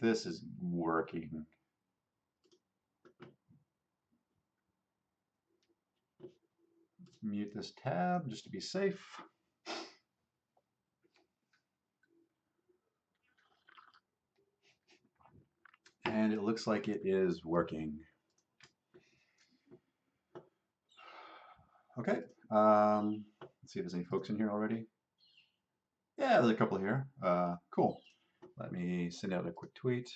this is working. Let's mute this tab just to be safe. And it looks like it is working. Okay, let's see if there's any folks in here already. Yeah, there's a couple here. Cool. Let me send out a quick tweet.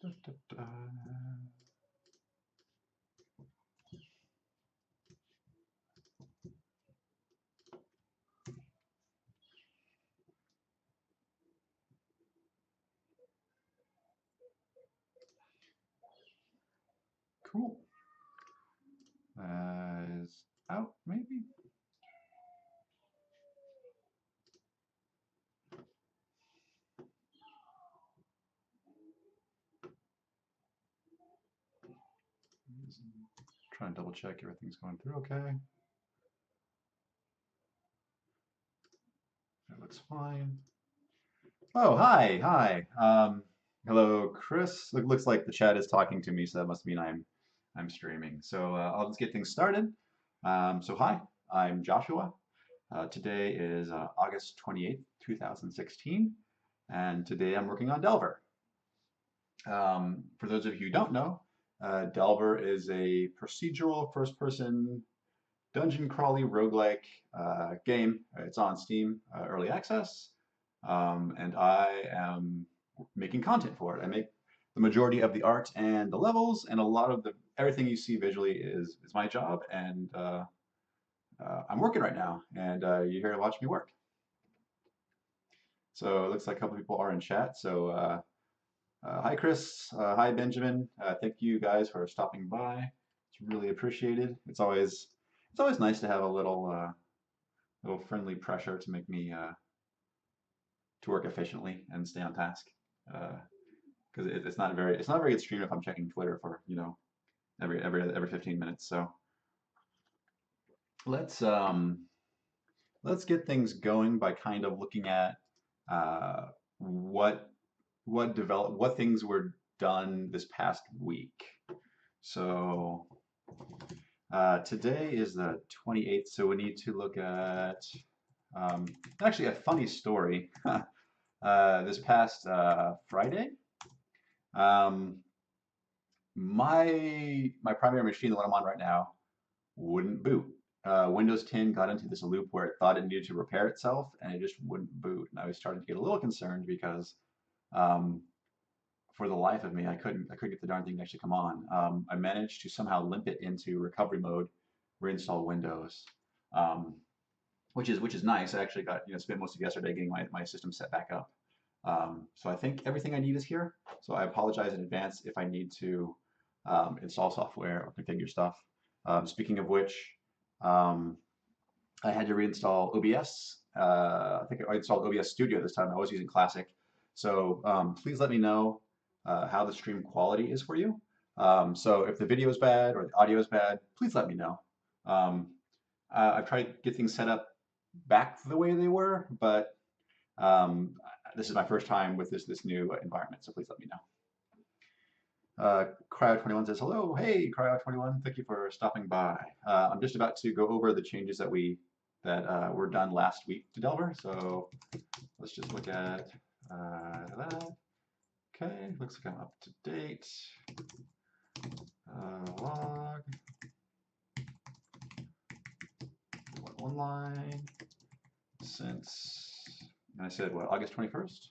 Da, da, da. Cool. Is out, maybe? Trying to double check everything's going through okay. That looks fine. Oh, hi. Hello, Chris. Looks like the chat is talking to me, so that must mean I'm streaming. So I'll just get things started. So hi, I'm Joshua. Today is August 28th, 2016, and today I'm working on Delver. For those of you who don't know, Delver is a procedural first-person dungeon crawly roguelike game. It's on Steam early access, and I am making content for it. I make the majority of the art and the levels, and a lot of the everything you see visually is my job, and I'm working right now, and you're here to watch me work. So it looks like a couple people are in chat. So hi Chris, hi Benjamin. Thank you guys for stopping by. It's really appreciated. It's always nice to have a little friendly pressure to make me to work efficiently and stay on task. Because it's not a very good stream if I'm checking Twitter for every 15 minutes. So let's um, let's get things going by kind of looking at uh, what what things were done this past week. So today is the 28th, so we need to look at actually a funny story. This past Friday, um, my primary machine, the one I'm on right now, wouldn't boot. Windows 10 got into this loop where it thought it needed to repair itself, and it just wouldn't boot. And I was starting to get a little concerned because, um, for the life of me, I couldn't get the darn thing to actually come on. I managed to somehow limp it into recovery mode, reinstall Windows, um, which is nice. I actually got spent most of yesterday getting my system set back up. So I think everything I need is here. So I apologize in advance if I need to install software or configure stuff. Speaking of which, um, I had to reinstall OBS. I think I installed OBS Studio this time. I was using Classic. So please let me know how the stream quality is for you. So if the video is bad or the audio is bad, please let me know. Um, I've tried to get things set up back the way they were, but um, this is my first time with this new environment, so please let me know. Cryo21 says, hello, hey, Cryo21, thank you for stopping by. I'm just about to go over the changes that were done last week to Delver, so let's just look at that. Okay, looks like I'm up to date. Log, one line, since, and I said, what, August 21st?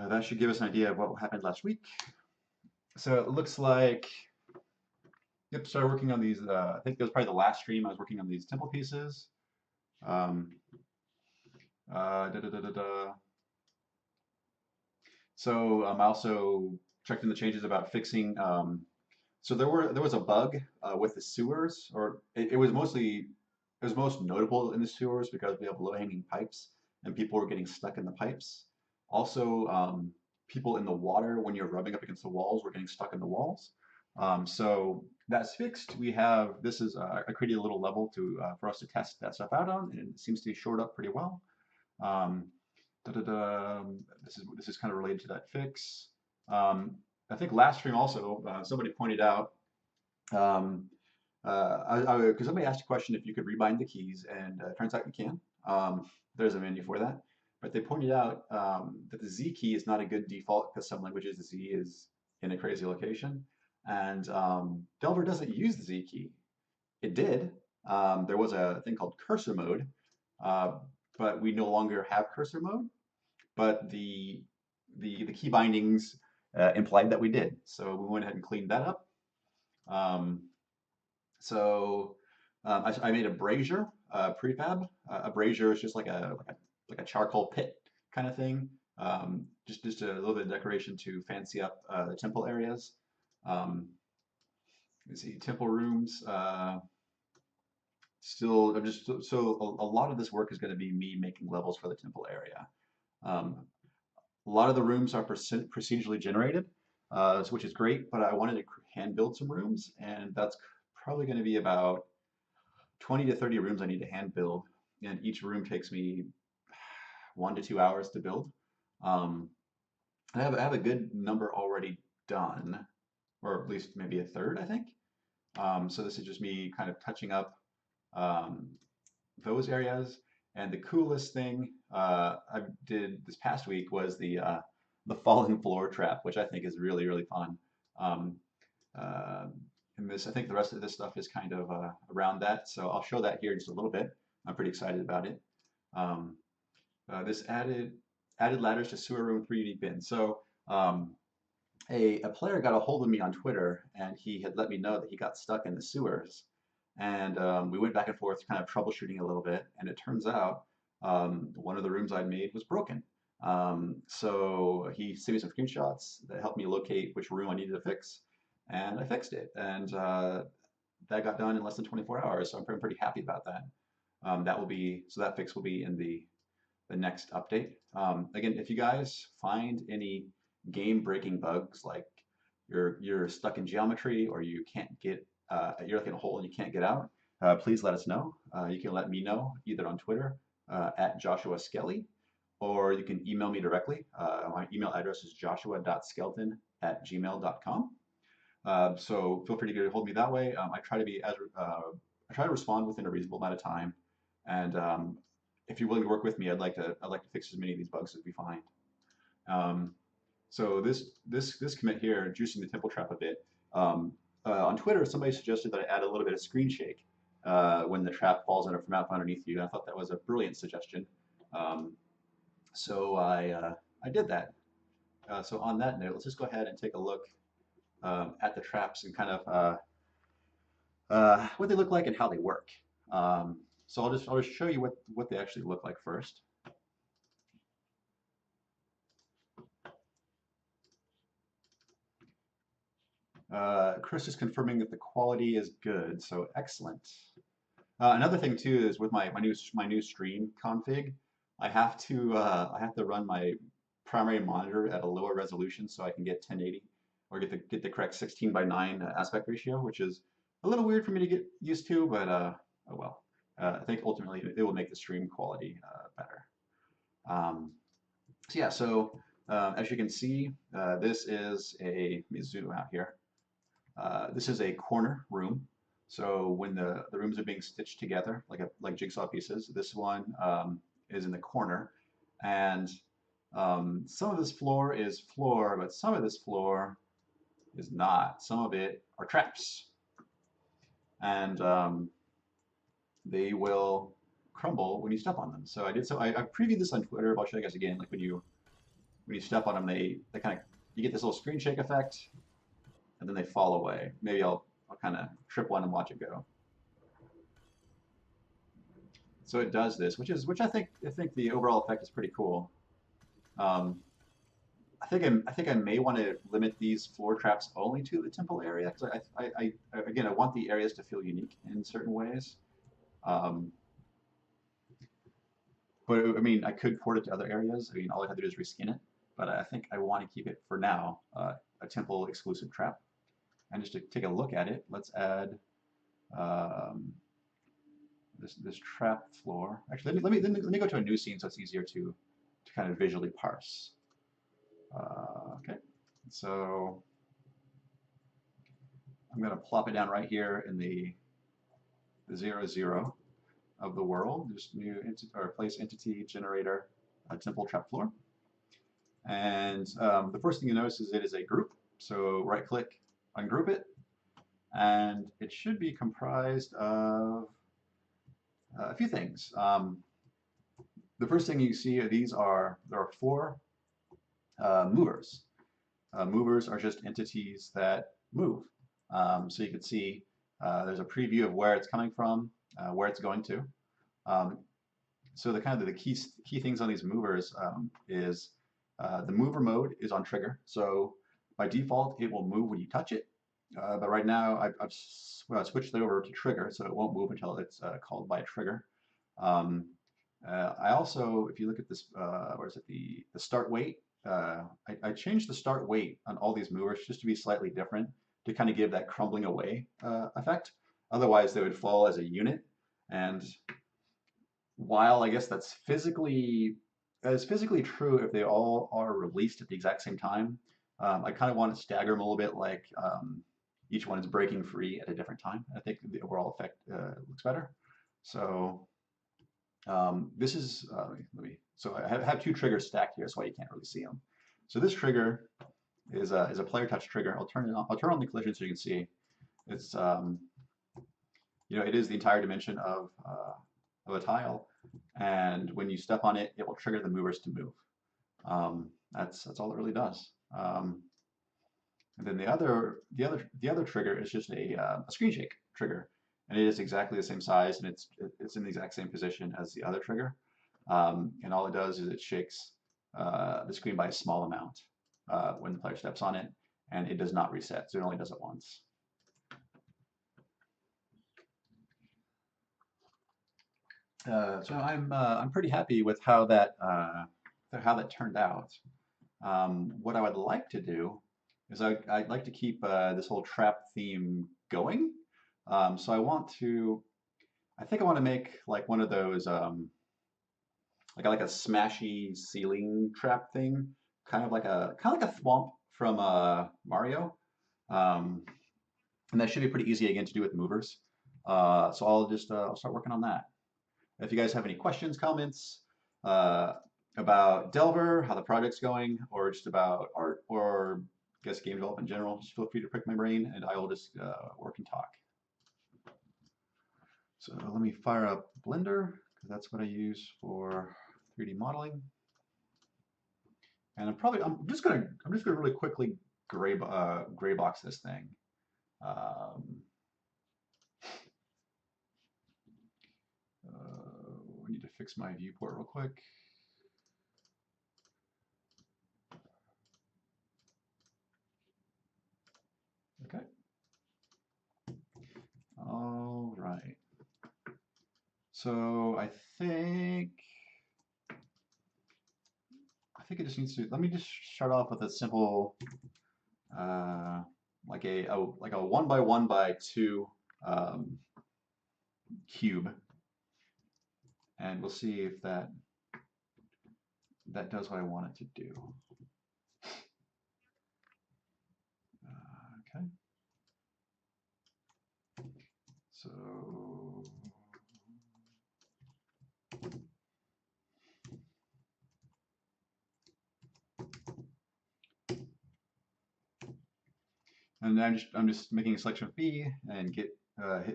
That should give us an idea of what happened last week. So it looks like, yep, started working on these, I think it was probably the last stream I was working on these temple pieces. Um, da, da, da, da, da. So I also checked in the changes about fixing So there was a bug with the sewers, or it was mostly it was most notable in the sewers because we have low-hanging pipes and people were getting stuck in the pipes. Also, people in the water when you're rubbing up against the walls were getting stuck in the walls. So that's fixed. We have this is I created a little level to for us to test that stuff out on, and it seems to be shored up pretty well. Um, this is kind of related to that fix. Um, I think last stream also somebody pointed out um, because somebody asked a question if you could rebind the keys, and it turns out you can. There's a menu for that. But they pointed out that the Z key is not a good default because some languages the Z is in a crazy location. And Delver doesn't use the Z key. It did. There was a thing called cursor mode, uh, but we no longer have cursor mode. But the key bindings implied that we did. So we went ahead and cleaned that up. Um, so I made a brazier prefab. A brazier is just like a charcoal pit kind of thing. Just a little bit of decoration to fancy up the temple areas. Let's see, temple rooms. Still, I'm just so a lot of this work is going to be me making levels for the temple area. Um, a lot of the rooms are procedurally generated, which is great, but I wanted to hand build some rooms, and that's probably going to be about 20 to 30 rooms I need to hand build, and each room takes me 1 to 2 hours to build. Um, I have a good number already done, or at least maybe a third, I think. So this is just me kind of touching up um, those areas. And the coolest thing I did this past week was the fallen floor trap, which I think is really really fun. Um, uh, and this, I think the rest of this stuff is kind of around that. So I'll show that here in just a little bit. I'm pretty excited about it. Um, this added ladders to sewer room 3 unique bins. So a player got a hold of me on Twitter, and he had let me know that he got stuck in the sewers. And we went back and forth, kind of troubleshooting a little bit. And it turns out one of the rooms I'd made was broken. So he sent me some screenshots that helped me locate which room I needed to fix, and I fixed it. And that got done in less than 24 hours. So I'm pretty happy about that. That fix will be in the next update. Again, if you guys find any game-breaking bugs, like you're stuck in geometry or you can't get you're like in a hole and you can't get out, please let us know. You can let me know either on Twitter at Joshua Skelly, or you can email me directly. My email address is joshua.skelton@gmail.com. So feel free to get a hold of me that way. I try to respond within a reasonable amount of time, and if you're willing to work with me, I'd like to fix as many of these bugs as we find. Um, so this commit here, juicing the temple trap a bit. On Twitter, somebody suggested that I add a little bit of screen shake when the trap falls under from out from underneath you, and I thought that was a brilliant suggestion. Um, so I did that. So on that note, let's just go ahead and take a look at the traps and kind of what they look like and how they work. So I'll just show you what they actually look like first. Chris is confirming that the quality is good, so excellent. Another thing too is with my new stream config, I have to run my primary monitor at a lower resolution so I can get 1080 or get the correct 16:9 aspect ratio, which is a little weird for me to get used to, but oh well. I think ultimately it will make the stream quality better. Um, so yeah, so as you can see, this is let me zoom out here. This is a corner room. So when the rooms are being stitched together, like jigsaw pieces, this one is in the corner. And some of this floor is floor, but some of this floor is not. Some of it are traps. And they will crumble when you step on them. So I previewed this on Twitter, but I'll show you guys again. Like when you step on them, they kind of, you get this little screen shake effect, and then they fall away. Maybe I'll kind of trip one and watch it go. So it does this, which I think the overall effect is pretty cool. Um, I think I may want to limit these floor traps only to the temple area because again I want the areas to feel unique in certain ways. Um, but I mean I could port it to other areas. I mean all I have to do is reskin it. But I think I want to keep it for now a temple exclusive trap. And just to take a look at it, let's add um, this trap floor. Actually, let me go to a new scene so it's easier to kind of visually parse. Okay, so I'm going to plop it down right here in the 0, 0 of the world. Just new entity or place entity generator temple trap floor. And the first thing you notice is it is a group. So right click, ungroup it, and it should be comprised of a few things. The first thing you see are there are 4 movers. Movers are just entities that move. So you can see there's a preview of where it's coming from, where it's going to. Um, so the kind of the key things on these movers is the mover mode is on trigger. So by default, it will move when you touch it. But right now, I've switched it over to trigger, so it won't move until it's called by a trigger. Um, I also, if you look at this, where is it, the start weight, I changed the start weight on all these movers just to be slightly different to kind of give that crumbling away effect. Otherwise, they would fall as a unit. And while I guess that is physically true if they all are released at the exact same time, I kind of want to stagger them a little bit like each one is breaking free at a different time. I think the overall effect looks better. So this is, so I have 2 triggers stacked here, so you can't really see them. So this trigger is a player touch trigger. I'll turn on the collision so you can see. It's, it is the entire dimension of a tile, and when you step on it, it will trigger the movers to move. That's all it really does. And then the other trigger is just a screen shake trigger, and it is exactly the same size, and it's in the exact same position as the other trigger. And all it does is it shakes the screen by a small amount when the player steps on it, and it does not reset, so it only does it once. So I'm pretty happy with how that turned out. What I would like to do is I'd like to keep this whole trap theme going. So I think I want to make like one of those like a smashy ceiling trap thing, kind of like a thwomp from Mario. Um, and that should be pretty easy again to do with movers. So I'll start working on that. If you guys have any questions, comments uh, about Delver, how the project's going, or just about art, or I guess game development in general, just feel free to prick my brain, and I will just work and talk. So let me fire up Blender, because that's what I use for 3D modeling. And I'm just gonna really quickly gray box this thing. We need to fix my viewport real quick. Okay. All right. So I think it just needs to. Let me just start off with a simple, like a 1 by 1 by 2 cube, and we'll see if that does what I want it to do. Okay. So and I'm just making a selection of B and hit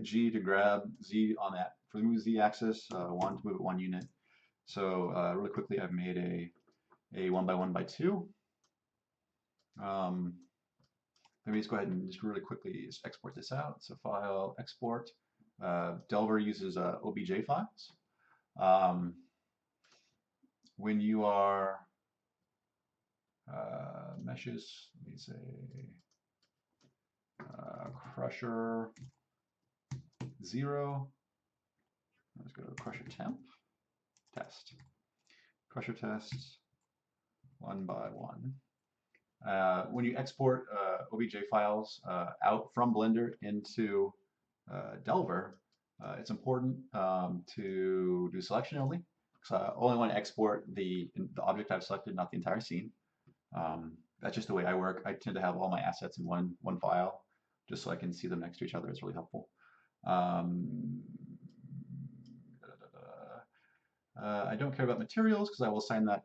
G to grab Z on that for the move Z axis, 1 to move it 1 unit. So really quickly, I've made a 1 by 1 by 2. Let me just go ahead and just really quickly just export this out. So file, export. Delver uses OBJ files. When you are Meshes, let me say crusher 0. Let's go to crusher temp test. Crusher test 1 by 1. When you export OBJ files out from Blender into Delver, it's important to do selection only. So I only want to export the object I've selected, not the entire scene. That's just the way I work. I tend to have all my assets in one file, just so I can see them next to each other. It's really helpful. I don't care about materials because I will assign that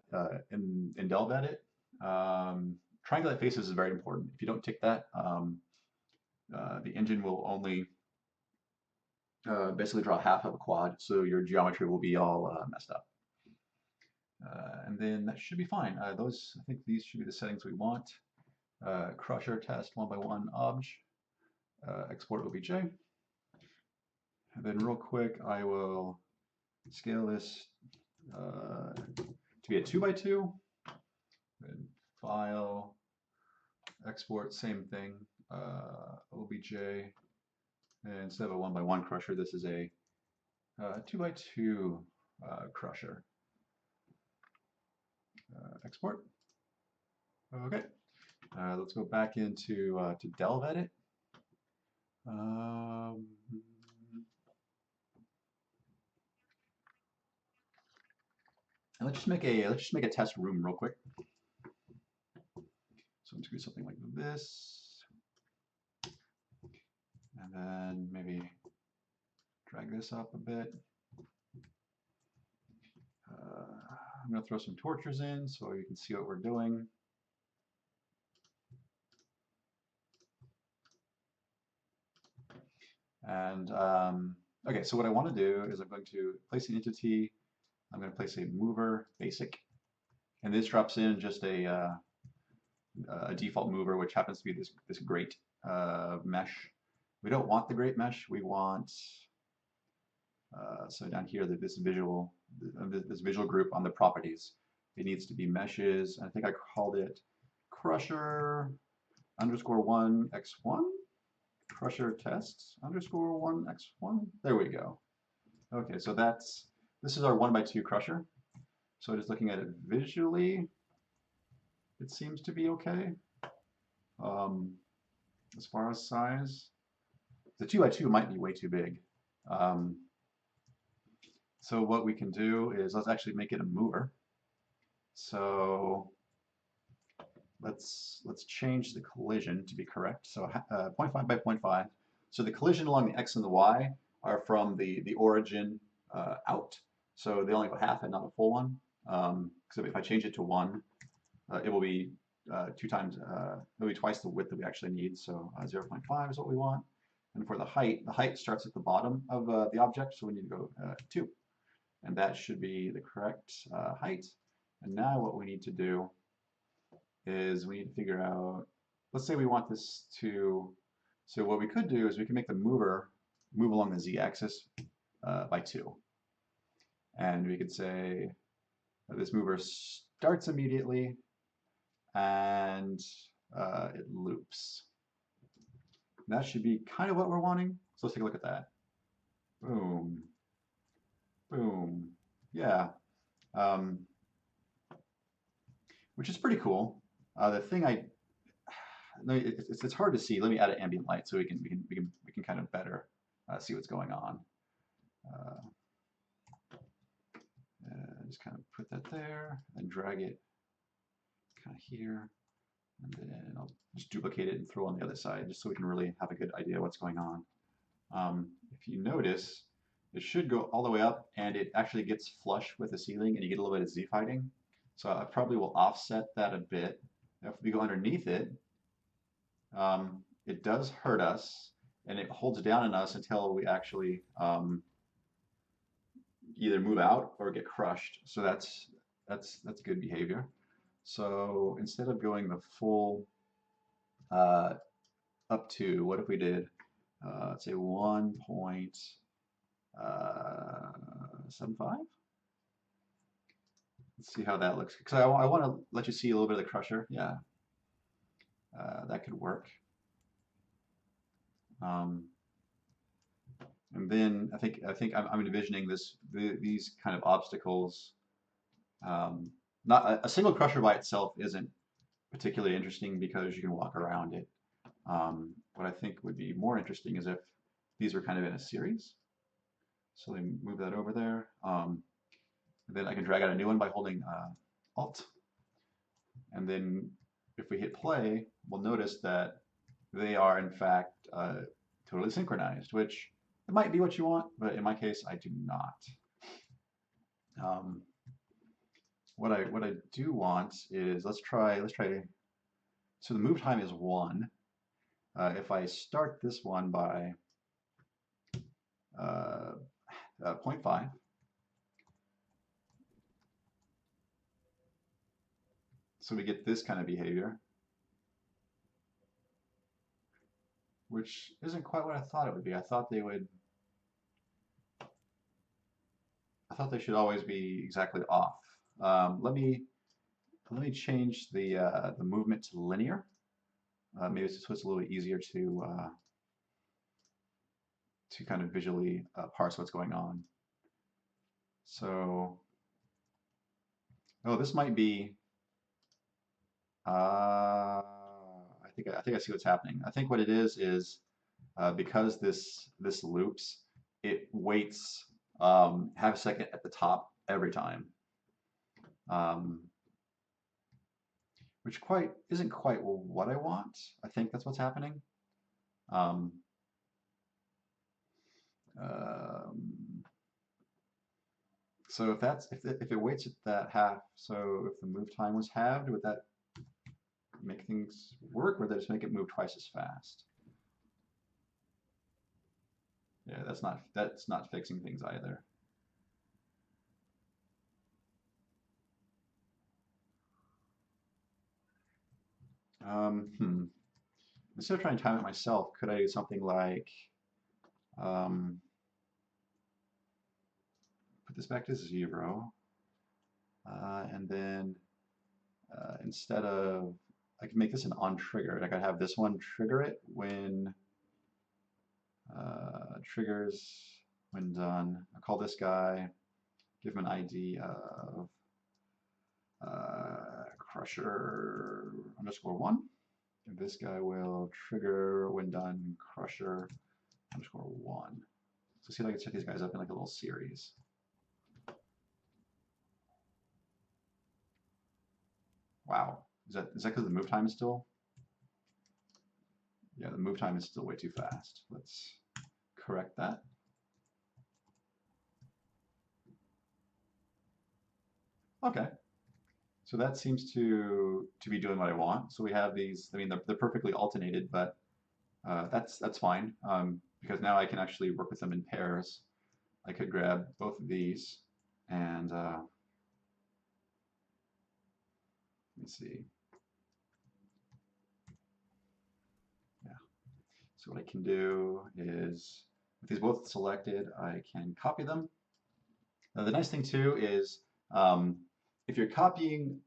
in DelvEdit. Triangulate faces is very important. If you don't tick that, the engine will only basically draw half of a quad, so your geometry will be all messed up. And then that should be fine. I think these should be the settings we want. Crusher test 1 by 1 obj, export OBJ. And then real quick, I will scale this to be a 2 by 2. And file, export, same thing, OBJ. And instead of a 1 by 1 crusher, this is a 2 by 2 crusher. Export. Okay. Let's go back into to DelvEdit. And let's just make a test room real quick. So I'm just gonna do something like this, and then maybe drag this up a bit. I'm gonna throw some torches in so you can see what we're doing. And okay, so what I want to do is I'm going to place an entity. I'm going to place a mover basic, and this drops in just a default mover, which happens to be this great mesh. We don't want the great mesh. We want so down here that this visual group on the properties, it needs to be meshes. I think I called it crusher _1 x1. Crusher tests _1 x1. There we go. Okay, so this is our 1 by 2 crusher. So just looking at it visually, it seems to be okay. As far as size, the 2 by 2 might be way too big. So what we can do is let's actually make it a mover. So let's change the collision to be correct. So 0.5 by 0.5. So the collision along the x and the y are from the origin out. So they only go half and not a full one. So if I change it to 1, it will be it'll be twice the width that we actually need. So 0.5 is what we want. And for the height starts at the bottom of the object, so we need to go 2. And that should be the correct height. And now what we need to do is we need to figure out, let's say we want this to, so what we could do is we can make the mover move along the z-axis by 2. And we could say this mover starts immediately and it loops. And that should be kind of what we're wanting. So let's take a look at that. Boom. Boom. Yeah. Which is pretty cool. The thing it's hard to see. Let me add an ambient light so we can kind of better see what's going on. Just kind of put that there and drag it kind of here, and then I'll just duplicate it and throw on the other side just so we can really have a good idea what's going on. If you notice, it should go all the way up and it actually gets flush with the ceiling and you get a little bit of z-fighting. So I probably will offset that a bit. If we go underneath it, it does hurt us and it holds down on us until we actually either move out or get crushed. So that's good behavior. So instead of going the full up to, what if we did, let's say 1.75? Let's see how that looks. Because I want to let you see a little bit of the crusher. Yeah, that could work. Um, and then I think I'm envisioning these kind of obstacles. Not a single crusher by itself isn't particularly interesting because you can walk around it. What I think would be more interesting is if these were kind of in a series. So let me move that over there. Then I can drag out a new one by holding Alt. And then if we hit play, we'll notice that they are in fact totally synchronized, which it might be what you want, but in my case, I do not. Um, what I do want is let's try. So the move time is 1. If I start this one by 0.5, so we get this kind of behavior, which isn't quite what I thought it would be. I thought they should always be exactly off. Let me change the movement to linear. Maybe so it's a little bit easier to kind of visually parse what's going on. So, oh, this might be. I think I see what's happening. I think what it is because this loops, it waits half a second at the top every time, um, which isn't quite what I want. I think that's what's happening. Um, um, so if it waits at that half, so if the move time was halved, would that make things work, or would that just make it move twice as fast? Yeah, that's not fixing things either. Hmm. Instead of trying to time it myself, could I do something like um, put this back to 0, and then instead of I can make this an on trigger. I could have this one trigger it when triggers when done. I'll call this guy, give him an ID of crusher _1. And this guy will trigger when done crusher _1. So see if I can set these guys up in like a little series. Wow. Is that because the move time is still? Yeah, the move time is still way too fast. Let's correct that. Okay. So that seems to be doing what I want. So we have these, I mean, they're perfectly alternated, but that's fine because now I can actually work with them in pairs. I could grab both of these and let me see. Yeah. So what I can do is, with these both selected, I can copy them. Now the nice thing too is if you're copying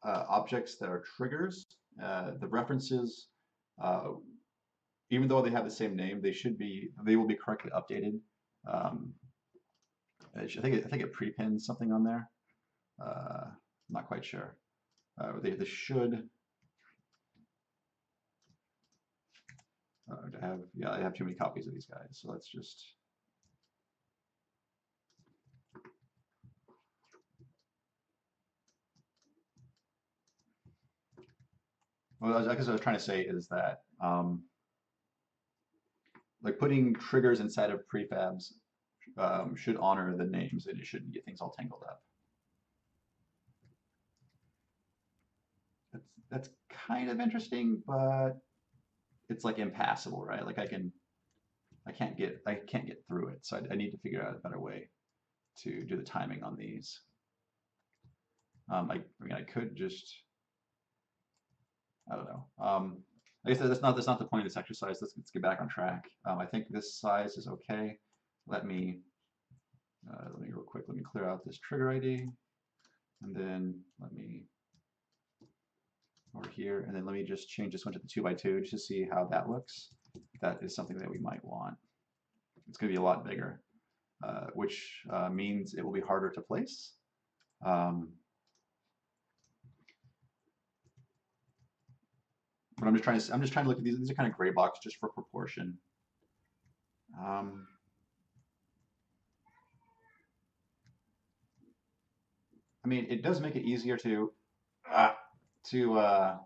objects that are triggers, the references, uh, even though they have the same name, they will be correctly updated. Um, I think it prepins something on there. I'm not quite sure. They should. I have too many copies of these guys, so let's just. Well, I guess what I was trying to say is that like putting triggers inside of prefabs should honor the names and it shouldn't get things all tangled up. That's kind of interesting, but it's like impassable, right? Like I can't get through it, so I need to figure out a better way to do the timing on these. I mean, I could just, I don't know. I guess that's not the point of this exercise. Let's get back on track. I think this size is okay. Let me real quick. Let me clear out this trigger ID. And then let me over here, and then let me just change this one to the 2x2 just to see how that looks. That is something that we might want. It's going to be a lot bigger, which means it will be harder to place. But I'm just trying to look at these. These are kind of gray box just for proportion. I mean, it does make it easier to uh, to I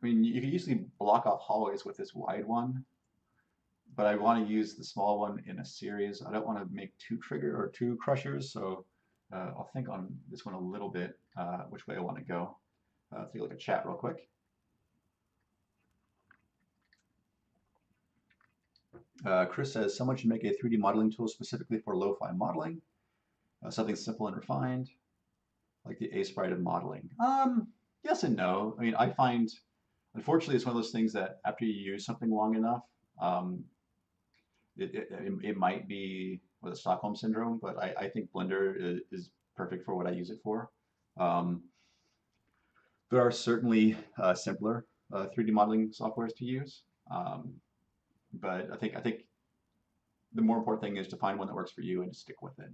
mean, you could usually block off hallways with this wide one, but I want to use the small one in a series. I don't want to make two trigger or two crushers, so I'll think on this one a little bit, which way I want to go. Take a look at chat real quick. Chris says, someone should make a 3D modeling tool specifically for lo-fi modeling, something simple and refined, like the Aseprite of modeling. Yes and no. I mean, I find, unfortunately, it's one of those things that after you use something long enough, um, it might be with a Stockholm syndrome, but I think Blender is perfect for what I use it for. Um, there are certainly simpler 3D modeling softwares to use, but I think the more important thing is to find one that works for you and to stick with it.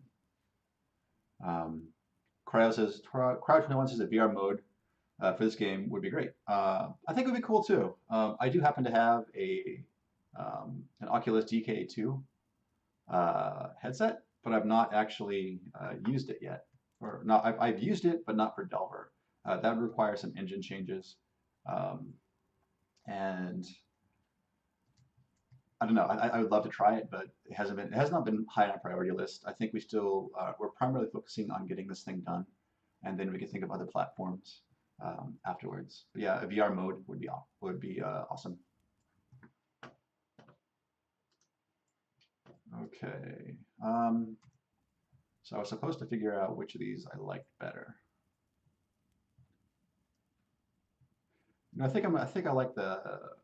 Cryo says, Crowd21 says that VR mode for this game would be great. I think it would be cool too. I do happen to have an Oculus DK2 headset, but I've not actually used it yet. Or not, I've used it, but not for Delver. That would require some engine changes. And I don't know. I would love to try it, but it has not been high on our priority list. I think we're primarily focusing on getting this thing done, and then we can think of other platforms afterwards. But yeah, a VR mode would be awesome. Okay. So I was supposed to figure out which of these I liked better. I think I like the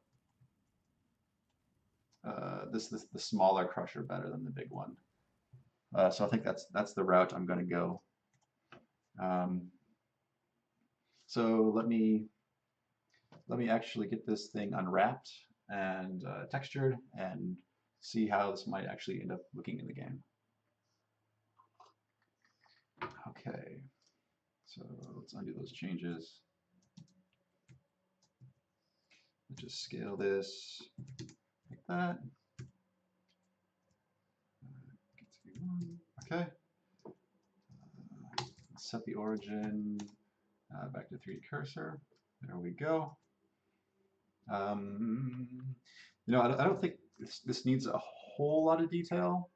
smaller crusher better than the big one. So I think that's the route I'm going to go. So let me actually get this thing unwrapped and textured and see how this might actually end up looking in the game. Okay, so let's undo those changes. Let's just scale this like that. Okay. Set the origin back to 3D cursor. There we go. You know, I don't think this needs a whole lot of detail.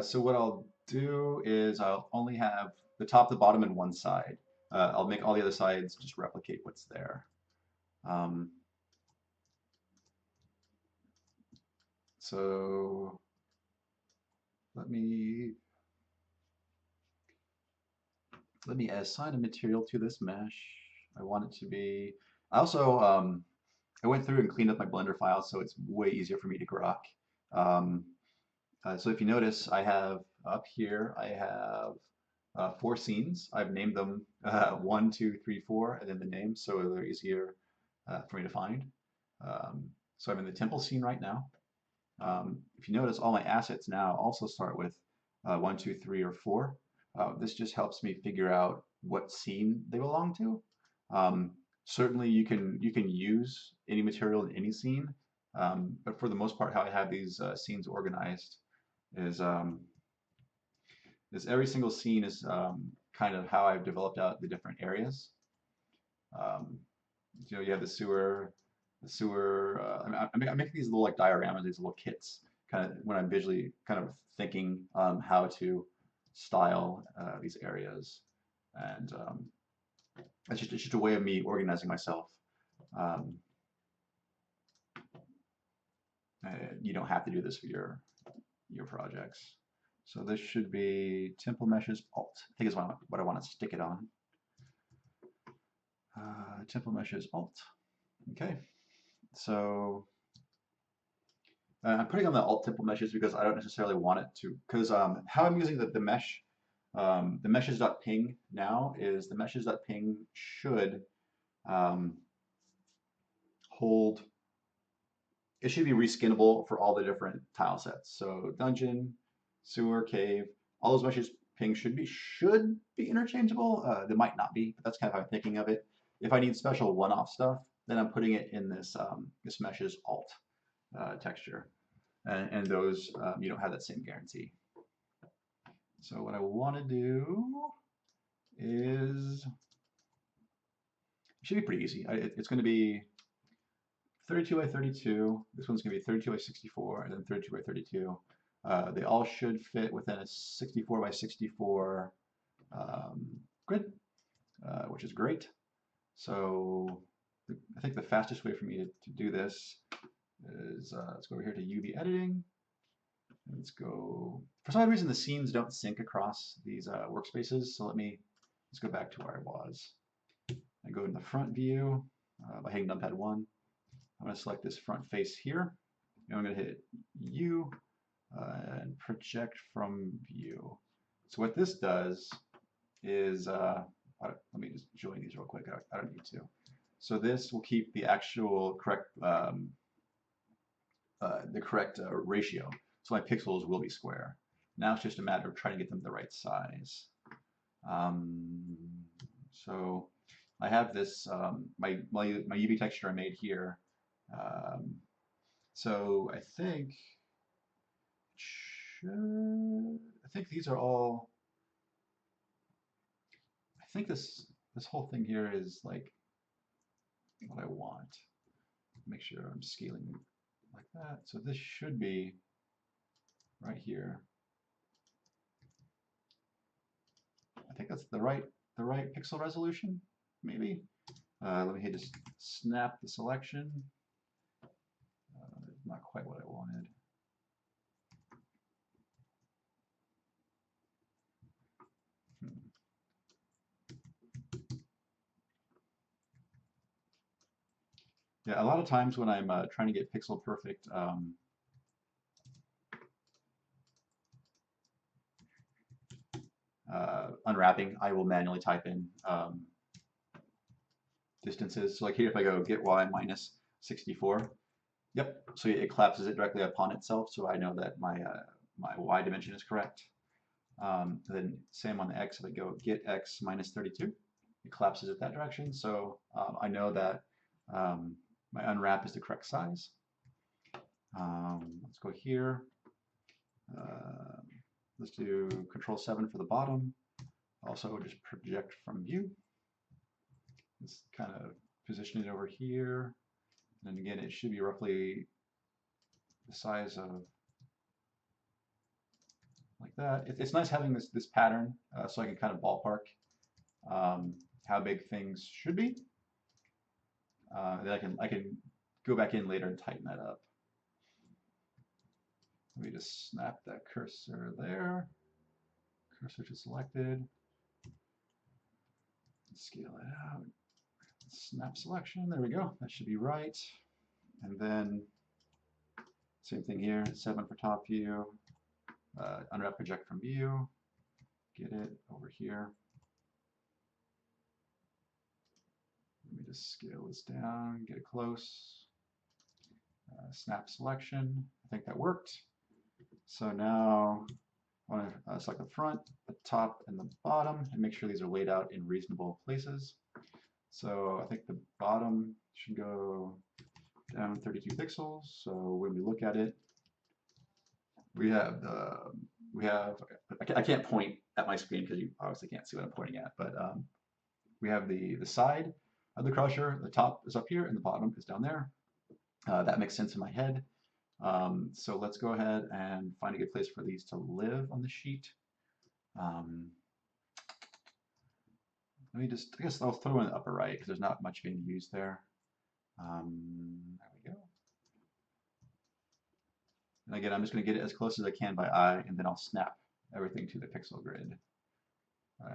So what I'll do is I'll only have the top, the bottom, and one side. I'll make all the other sides just replicate what's there. So let me assign a material to this mesh. I want it to be. I also I went through and cleaned up my Blender files, so it's way easier for me to grok. So if you notice, I have up here, I have 4 scenes. I've named them 1, 2, 3, 4, and then the names, so they're easier for me to find. So I'm in the temple scene right now. If you notice, all my assets now also start with 1, 2, 3, or 4. This just helps me figure out what scene they belong to. Certainly, you can use any material in any scene, but for the most part, how I have these scenes organized is every single scene is kind of how I've developed out the different areas. You know, you have the sewer. I make these little like dioramas, these little kits, kind of when I'm visually kind of thinking how to style these areas, and it's just a way of me organizing myself. You don't have to do this for your projects. So this should be Temple Meshes Alt. I think is what I want to stick it on. Temple Meshes Alt. Okay. So I'm putting on the alt template meshes because I don't necessarily want it to, because how I'm using the mesh, the meshes.ping now is the meshes.ping should um, hold, it should be reskinnable for all the different tile sets. So dungeon, sewer, cave, all those meshes ping should be interchangeable. They might not be, but that's kind of how I'm thinking of it. If I need special one-off stuff, then I'm putting it in this meshes alt texture, and those you don't have that same guarantee. So what I want to do is, it should be pretty easy. It's going to be 32 by 32. This one's going to be 32 by 64, and then 32 by 32. They all should fit within a 64 by 64 grid, which is great. So I think the fastest way for me to do this is let's go over here to UV editing. Let's go, for some reason the scenes don't sync across these workspaces, so let's go back to where I was. I go in the front view by hitting numpad 1. I'm going to select this front face here, and I'm going to hit U and project from view. So what this does is, let me just join these real quick, I don't need to. So this will keep the actual correct, ratio. So my pixels will be square. Now it's just a matter of trying to get them the right size. So I have this, my UV texture I made here. So I think these are all, I think this whole thing here is like what I want. Make sure I'm scaling like that. So this should be right here. I think that's the right pixel resolution, maybe. Let me just snap the selection. Not quite what I wanted. Yeah, a lot of times when I'm trying to get pixel perfect, unwrapping, I will manually type in distances. So like here, if I go get y minus 64, yep. So it collapses it directly upon itself, so I know that my y dimension is correct. Then same on the x. If I go get x minus 32, it collapses it that direction. So I know that my unwrap is the correct size. Let's go here. Let's do Control 7 for the bottom. Also, just project from view. Just kind of position it over here. And again, it should be roughly the size of like that. It's nice having this pattern so I can kind of ballpark how big things should be. Then I can go back in later and tighten that up. Let me just snap that cursor there. Cursor to selected. Scale it out. Snap selection. There we go. That should be right. And then same thing here. 7 for top view. Unwrap project from view. Get it over here. Let me just scale this down, get it close. Snap selection. I think that worked. So now I want to select the front, the top, and the bottom, and make sure these are laid out in reasonable places. So I think the bottom should go down 32 pixels. So when we look at it, I can't point at my screen because you obviously can't see what I'm pointing at, but we have the side of the crusher, the top is up here and the bottom is down there. That makes sense in my head. So let's go ahead and find a good place for these to live on the sheet. Let me just, I guess I'll throw in the upper right because there's not much being used there. There we go. And again, I'm just going to get it as close as I can by eye, and then I'll snap everything to the pixel grid.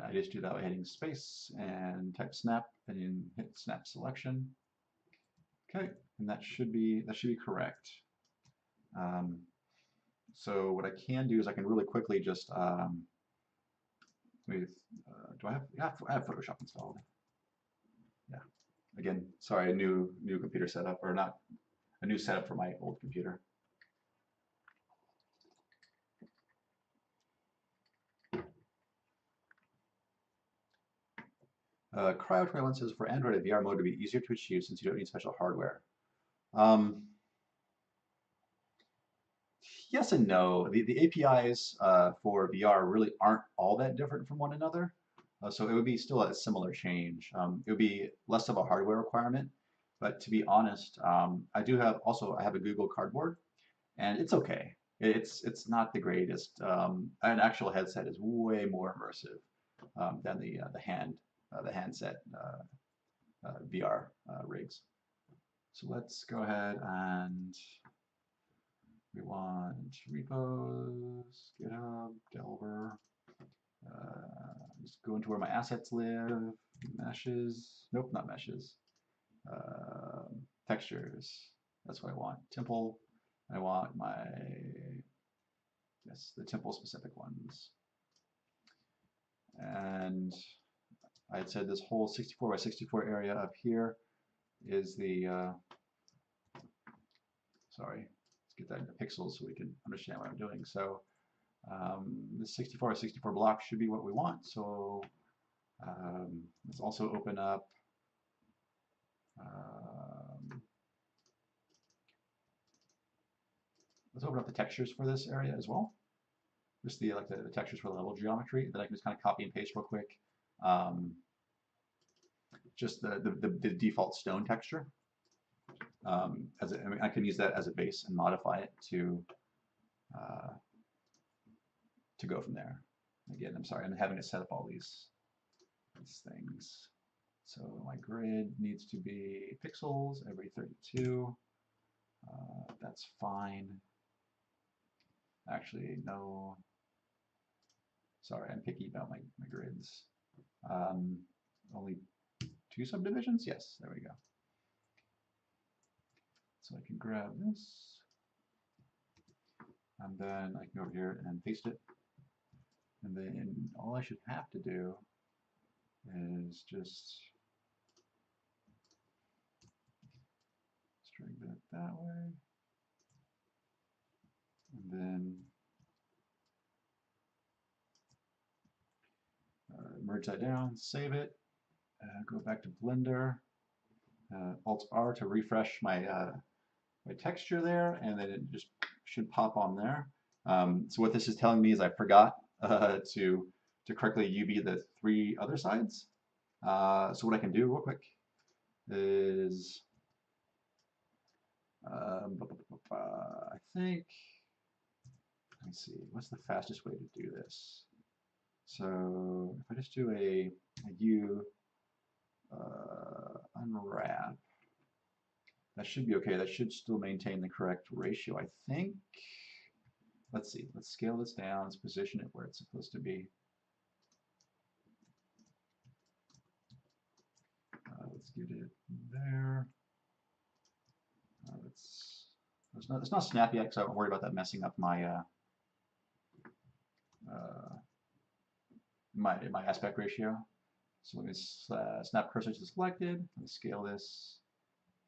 I just do that by hitting space and type snap, and then hit snap selection. Okay, and that should be correct. So what I can do is I can really quickly just with do I have, yeah, I have Photoshop installed. Yeah. Again, sorry, a new computer setup, or not a new setup for my old computer. Cryo21 says for Android, a VR mode would be easier to achieve since you don't need special hardware. Um, yes and no. The APIs for VR really aren't all that different from one another. So it would be still a similar change. It would be less of a hardware requirement. But to be honest, I do have also I have a Google Cardboard, and it's okay. It's not the greatest. An actual headset is way more immersive than the handset VR rigs. So let's go ahead and we want repos, GitHub, Delver. Just go into where my assets live, meshes. Nope, not meshes. Textures. That's what I want. Temple. I want my, yes, the temple specific ones. And I had said this whole 64 by 64 area up here is the, sorry, let's get that into pixels so we can understand what I'm doing. So the 64 by 64 block should be what we want. So let's also open up let's open up the textures for this area as well. Just the like the textures for the level geometry that I can just kind of copy and paste real quick. Just the default stone texture. I mean, I can use that as a base and modify it to go from there. Again, I'm sorry, I'm having to set up all these things. So my grid needs to be pixels every 32. That's fine. Actually, no. Sorry, I'm picky about my grids. Only 2 subdivisions? Yes, there we go. So I can grab this, and then I can go over here and paste it. And then all I should have to do is just string that way. And then merge that down, save it, go back to Blender, Alt-R to refresh my my texture there, and then it just should pop on there. So what this is telling me is I forgot to correctly UV the 3 other sides. So what I can do real quick is I think, let me see, what's the fastest way to do this? So if I just do a U unwrap, that should be okay. That should still maintain the correct ratio, I think. Let's see. Let's scale this down. Let's position it where it's supposed to be. Let's get it there. It's not snappy yet because I'm worried about that messing up my my aspect ratio. So let me snap cursor to selected. Let me scale this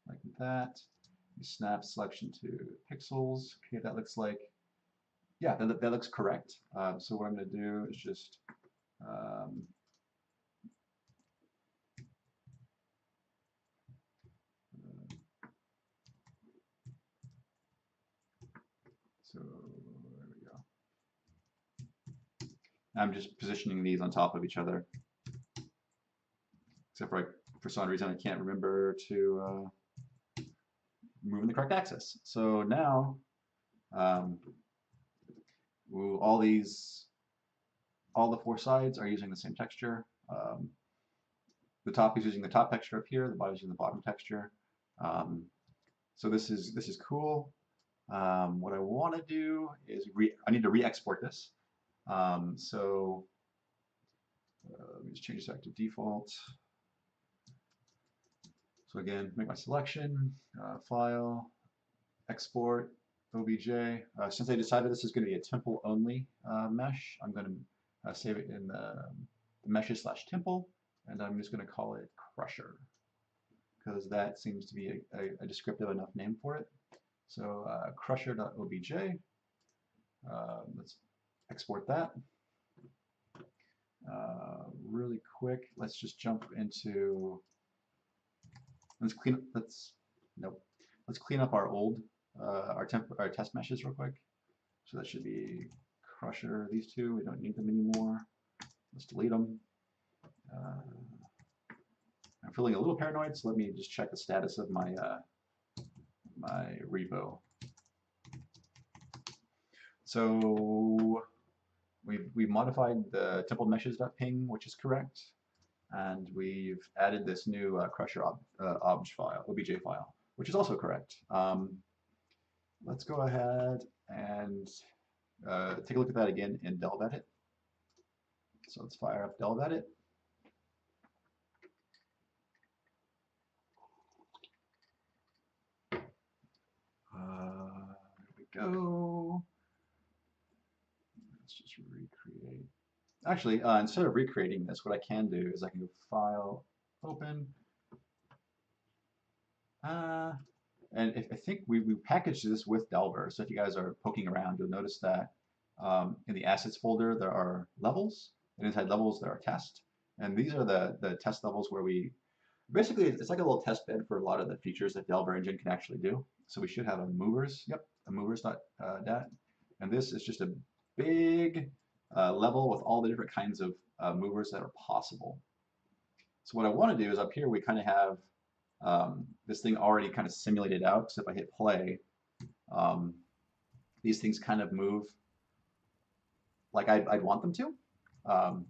like that. Snap selection to pixels. Okay, that looks like, yeah, that looks correct. So what I'm going to do is just so there we go. I'm just positioning these on top of each other. Except for some reason I can't remember to move in the correct axis. So now all the 4 sides are using the same texture. The top is using the top texture up here. The bottom is using the bottom texture. So this is cool. What I want to do is I need to re-export this. So let me just change this back to default. So again, make my selection, file, export, obj. Since I decided this is going to be a temple only mesh, I'm going to save it in the meshes slash temple, and I'm just going to call it crusher because that seems to be a descriptive enough name for it. So crusher.obj. Let's export that. Really quick, let's just jump into. Let's clean up our old our test meshes real quick. So that should be crusher. These two, we don't need them anymore. Let's delete them. I'm feeling a little paranoid, so let me just check the status of my my repo. So we've modified the temple meshes.ping, which is correct, and we've added this new crusher obj file, which is also correct. Let's go ahead and take a look at that again in delvedit. So let's fire up delvedit. There we go. Let's just recreate. Actually, instead of recreating this, what I can do is I can go File, Open. And I think we packaged this with Delver. So if you guys are poking around, you'll notice that in the Assets folder, there are levels. And inside levels, there are tests. And these are the test levels where we basically, it's like a little test bed for a lot of the features that Delver Engine can actually do. So we should have a movers, a movers.dat. And this is just a big level with all the different kinds of movers that are possible. So what I want to do is up here, we kind of have this thing already kind of simulated out. So if I hit play, these things kind of move like I'd want them to. So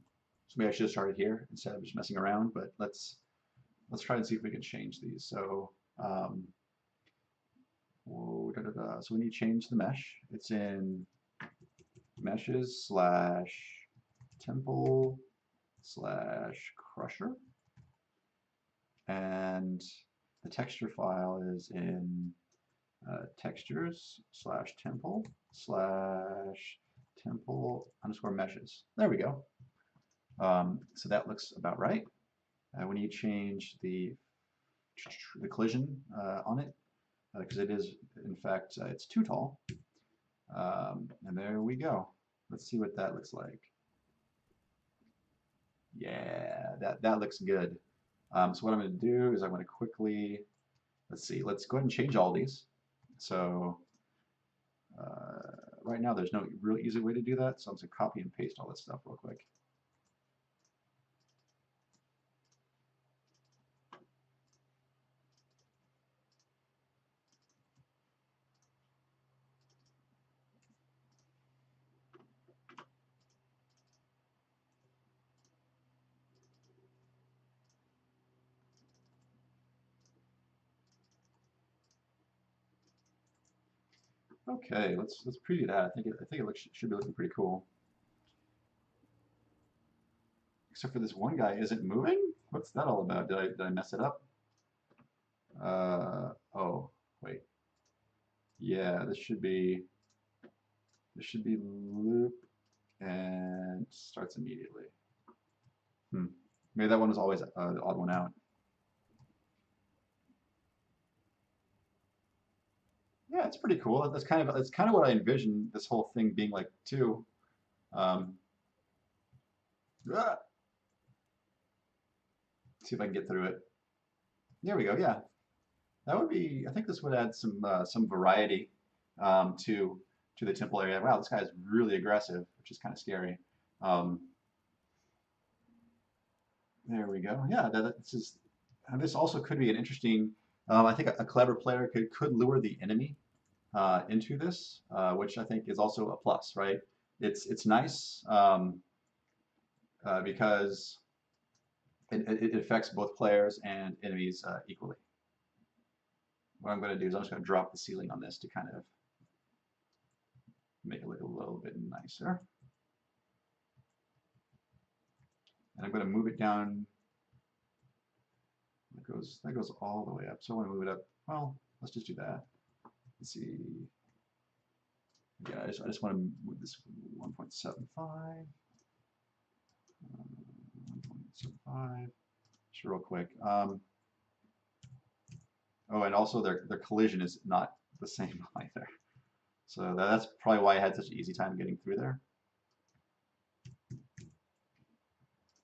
maybe I should have started here instead of just messing around, but let's try and see if we can change these. So so we need to change the mesh. It's in meshes / temple / crusher. And the texture file is in textures / temple / meshes. There we go. So that looks about right. We need to change the collision on it because it is, in fact, it's too tall. And there we go. Let's see what that looks like. Yeah, that looks good. So what I'm going to do is I'm going to quickly, let's go ahead and change all these. So right now there's no real easy way to do that, so I'm just going to copy and paste all this stuff real quick. Okay, let's preview that. I think it should be looking pretty cool. Except for this one guy isn't moving. What's that all about? Did I mess it up? Oh, wait. Yeah, this should be loop and starts immediately. Maybe that one was always the odd one out. Yeah, it's pretty cool. That's kind of what I envisioned this whole thing being like too. See if I can get through it. There we go. Yeah, that would be. I think this would add some variety to the temple area. Wow, this guy is really aggressive, which is kind of scary. There we go. Yeah, this also could be an interesting. I think a clever player could lure the enemy into this, which I think is also a plus, right? It's nice because it affects both players and enemies equally. What I'm going to do is I'm just going to drop the ceiling on this to kind of make it look a little bit nicer. And I'm going to move it down. That goes all the way up. So I want to move it up. Well, let's just do that. Let's see. Yeah, I just want to move this 1.75. 1.75. Just real quick. Oh, and also their collision is not the same either. So that's probably why I had such an easy time getting through there.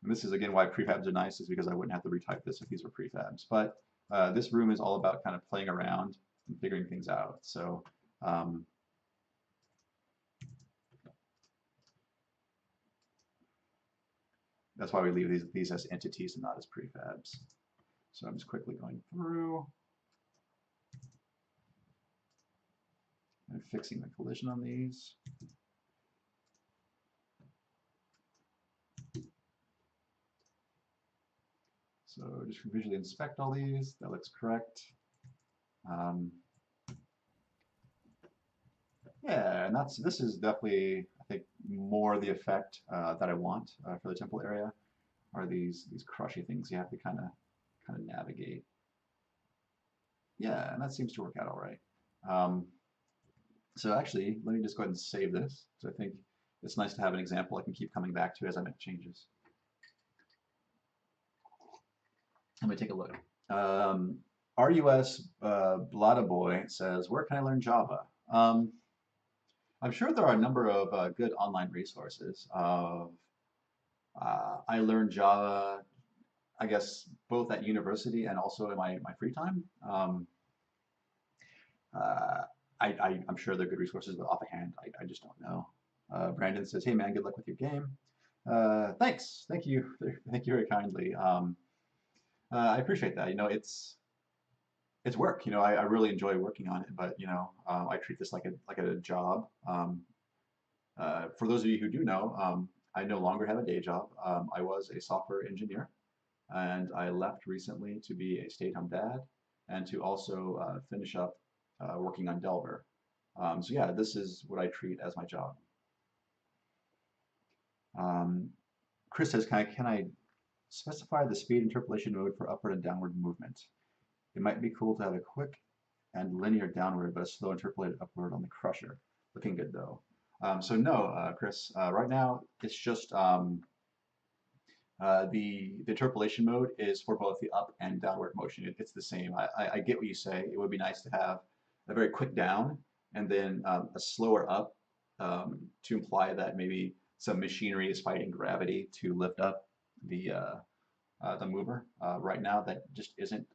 And this is again why prefabs are nice, is because I wouldn't have to retype this if these were prefabs. But this room is all about kind of playing around and figuring things out. So that's why we leave these as entities and not as prefabs. So I'm just quickly going through and fixing the collision on these. So just visually inspect all these. That looks correct. Yeah, and this is definitely, I think, more the effect that I want for the temple area, are these crushy things you have to kind of navigate. Yeah, and that seems to work out all right. So actually, let me just go ahead and save this, because I think it's nice to have an example I can keep coming back to as I make changes. Let me take a look. RUS Blada Boy says, where can I learn Java? I'm sure there are a number of good online resources. I learned Java, I guess, both at university and also in my free time. Uh, I'm sure they're good resources, but offhand, I just don't know. Brandon says, hey man, good luck with your game. Thanks. Thank you. Thank you very kindly. I appreciate that. You know, it's work. You know, I really enjoy working on it, but you know, I treat this like a job. For those of you who do know, I no longer have a day job. I was a software engineer, and I left recently to be a stay-at-home dad and to also finish up working on Delver. So yeah, this is what I treat as my job. Um, Chris says, can I specify the speed interpolation mode for upward and downward movement? It might be cool to have a quick and linear downward, but a slow interpolated upward on the crusher. Looking good though. So no, Chris, right now it's just the interpolation mode is for both the up and downward motion. It's the same. I get what you say. It would be nice to have a very quick down and then a slower up to imply that maybe some machinery is fighting gravity to lift up the mover. Right now, that just isn't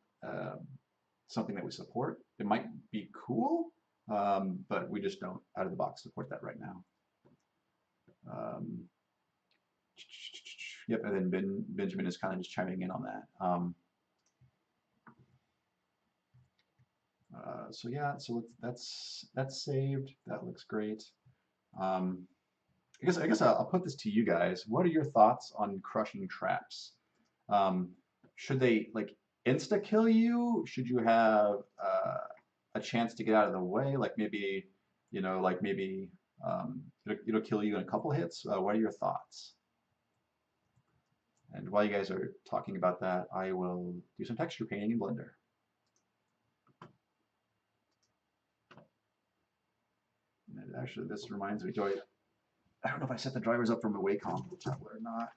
something that we support. It might be cool, but we just don't out of the box support that right now. Yep, and then Benjamin is kind of just chiming in on that. So yeah, so that's saved. That looks great. I guess I'll put this to you guys. What are your thoughts on crushing traps? Um, should they like insta kill you? Should you have a chance to get out of the way? Like maybe, you know, like maybe it'll kill you in a couple hits. What are your thoughts? And while you guys are talking about that, I will do some texture painting in Blender. And actually, this reminds me, I don't know if I set the drivers up from the Wacom tablet or not.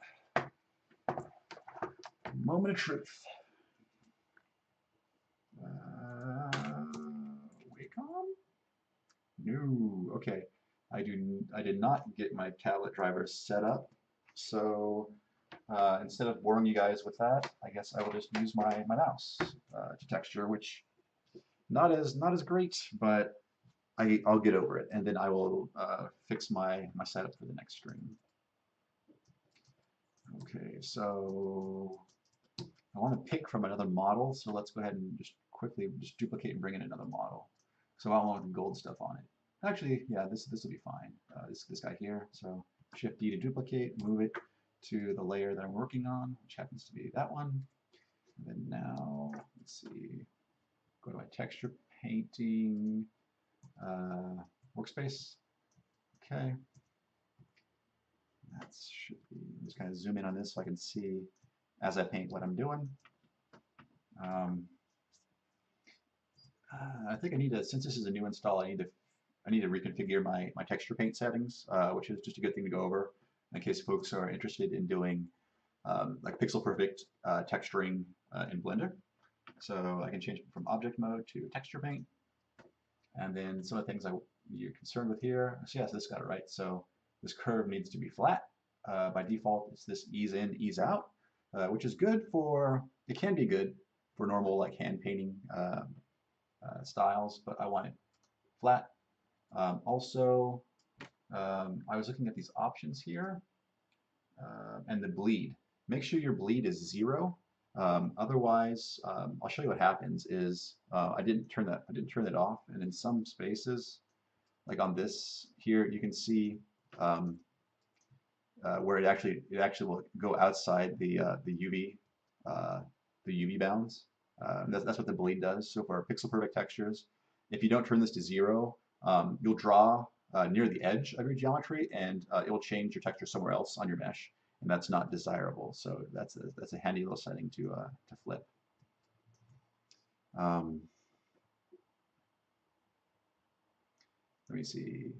Moment of truth. Wacom? No. Okay. I did not get my tablet drivers set up. So instead of boring you guys with that, I guess I will just use my mouse to texture, which not as great, but I'll get over it, and then I will fix my setup for the next stream. Okay, so I want to pick from another model, so let's go ahead and just quickly just duplicate and bring in another model. So I want the gold stuff on it. Actually, yeah, this will be fine. This guy here. So Shift D to duplicate, move it to the layer that I'm working on, which happens to be that one. And then now, let's see, go to my texture painting workspace. Okay. That should be, just kind of zoom in on this so I can see as I paint what I'm doing. I think I need to, since this is a new install, I I need to reconfigure my texture paint settings, which is just a good thing to go over in case folks are interested in doing like pixel perfect texturing in Blender. So I can change from object mode to texture paint. And then some of the things you're concerned with here. So yes, this got it right. So this curve needs to be flat. By default, it's this ease in, ease out, which is good for, it can be good for normal like hand painting styles, but I want it flat. Also, I was looking at these options here and the bleed. Make sure your bleed is 0. Otherwise, I'll show you what happens is I didn't turn it off, and in some spaces, like on this here, you can see where it actually will go outside the UV bounds. That's what the bleed does. So for our pixel perfect textures, if you don't turn this to 0, you'll draw near the edge of your geometry, and it will change your texture somewhere else on your mesh, and that's not desirable. So that's a handy little setting to flip. Let me see.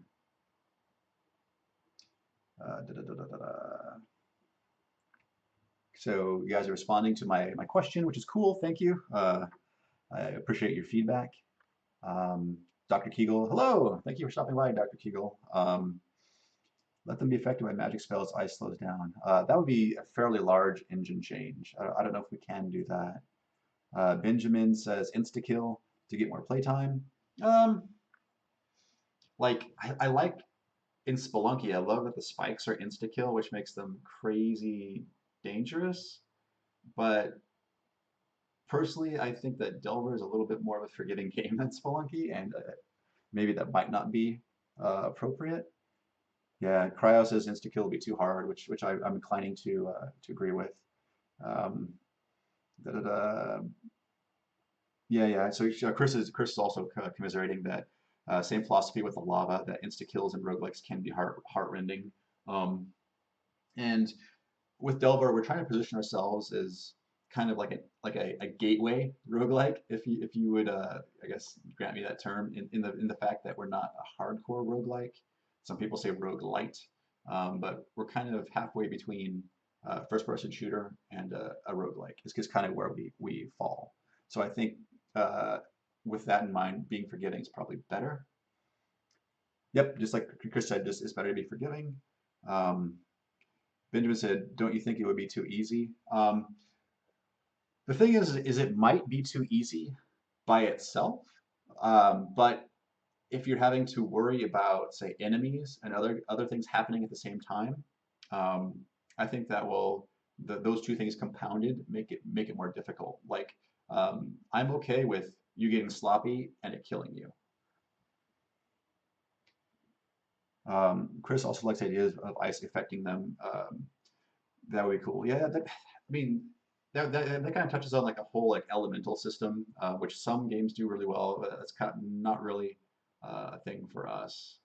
So you guys are responding to my question, which is cool. Thank you. I appreciate your feedback. Dr. Kegel, hello. Thank you for stopping by, Dr. Kegel. Let them be affected by magic spells, ice slows down. That would be a fairly large engine change. I don't know if we can do that. Benjamin says insta-kill to get more playtime. Like, I like in Spelunky, I love that the spikes are insta-kill, which makes them crazy dangerous. But personally, I think that Delver is a little bit more of a forgiving game than Spelunky, and maybe that might not be appropriate. Yeah, Cryo says insta-kill will be too hard, which I'm inclining to agree with. Da, da, da. Yeah. So Chris is also commiserating that same philosophy with the lava, that insta-kills and roguelikes can be heart-rending. And with Delver, we're trying to position ourselves as kind of like a gateway roguelike, if you would I guess grant me that term, in the fact that we're not a hardcore roguelike. Some people say roguelite, but we're kind of halfway between first-person shooter and a roguelike. Is kind of where we fall. So I think with that in mind, being forgiving is probably better. Yep, just like Chris said, just it's better to be forgiving. Benjamin said, "Don't you think it would be too easy?" The thing is it might be too easy by itself, but if you're having to worry about, say, enemies and other things happening at the same time, I think that those two things compounded make it more difficult. Like, I'm okay with you getting sloppy and it killing you. Chris also likes ideas of ice affecting them. That would be cool. Yeah, I mean, that kind of touches on like a whole like elemental system, which some games do really well, but that's kind of not really a thing for us.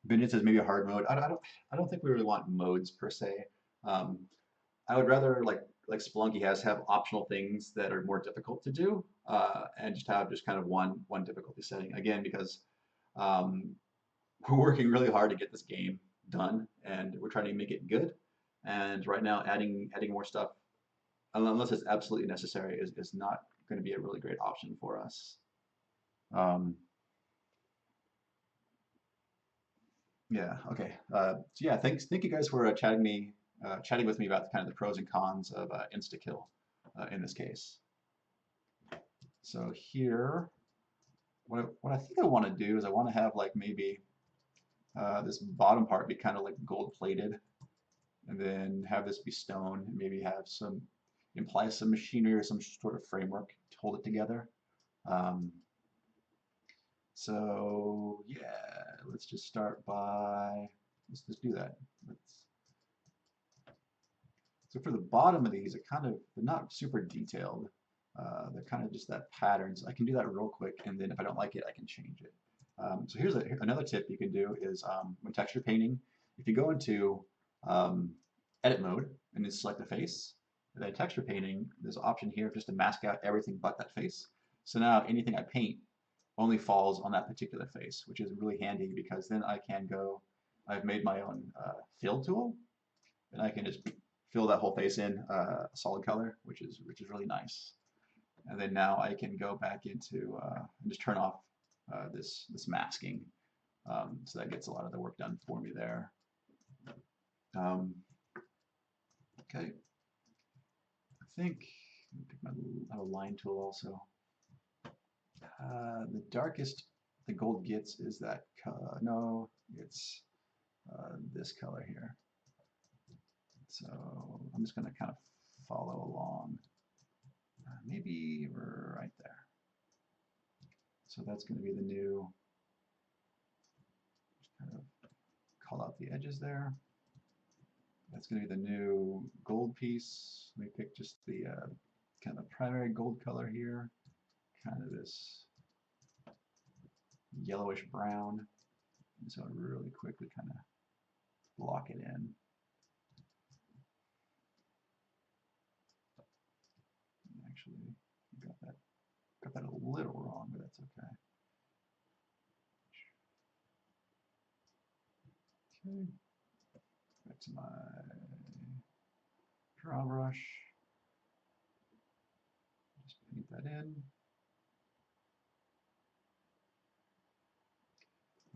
Binion says maybe a hard mode. I don't think we really want modes per se. I would rather like Spelunky have optional things that are more difficult to do, and just have kind of one difficulty setting. Again, because we're working really hard to get this game done, and we're trying to make it good. And right now, adding more stuff, unless it's absolutely necessary, is not going to be a really great option for us. Yeah. Okay. So yeah, thank you guys for chatting with me about kind of the pros and cons of insta-kill in this case. So here, what I think I want to do is I want to have like maybe this bottom part be kind of like gold plated, and then have this be stone, and maybe have imply some machinery or some sort of framework to hold it together. So yeah, let's just start by, let's just do that. So for the bottom of these, they're not super detailed. They're kind of just that pattern. So I can do that real quick, and then if I don't like it, I can change it. So here's another tip you can do is when texture painting, if you go into edit mode and then select the face, And then texture painting, there's an option here just to mask out everything but that face. So now anything I paint only falls on that particular face, which is really handy because then I can go, I've made my own fill tool, and I can just fill that whole face in a solid color, which is really nice. And then now I can go back into and just turn off this masking. So that gets a lot of the work done for me there. Okay, I think I have a line tool also. The darkest the gold gets is that color. No, it's this color here. So I'm just going to kind of follow along. Maybe right there. So that's going to be the new, just kind of call out the edges there. That's going to be the new gold piece. Let me pick just the kind of primary gold color here, kind of this yellowish brown. And so really quickly kind of block it in. Actually, got that a little wrong, but that's okay. Okay, back to my draw brush. Just paint that in.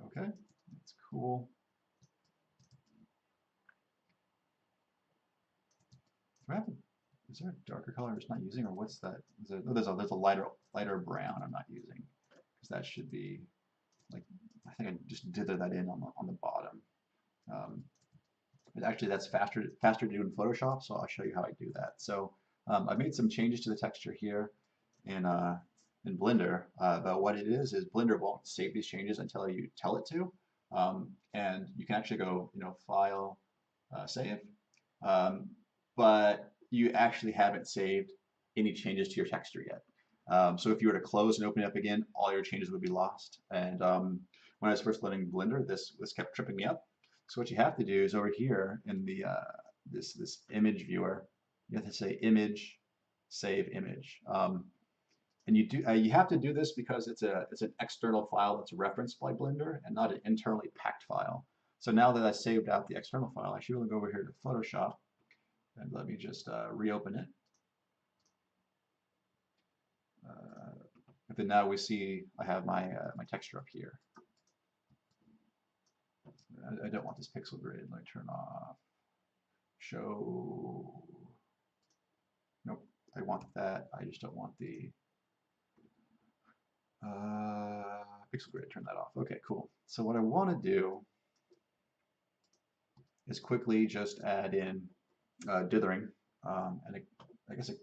Okay, that's cool. What happened? Is there a darker color I'm just not using, or what's that? Oh, there's a lighter brown I'm not using, because that should be like, I think I just dithered that in on the bottom. But actually that's faster to do in Photoshop, so I'll show you how I do that. So I made some changes to the texture here in Blender, but what it is Blender won't save these changes until you tell it to, and you can actually go, File, Save, but you actually haven't saved any changes to your texture yet. So if you were to close and open it up again, all your changes would be lost. And when I was first learning Blender, this kept tripping me up. So what you have to do is over here in the this image viewer, you have to say Image, Save Image. And you have to do this because it's an external file that's referenced by Blender and not an internally packed file. So now that I saved out the external file, I should be able to go over here to Photoshop and let me just reopen it. But then now we see I have my my texture up here. I don't want this pixel grid. Let me turn off. Show. Nope. I want that. I just don't want the pixel grid. Turn that off. Okay, cool. So what I want to do is quickly just add in dithering, and I guess a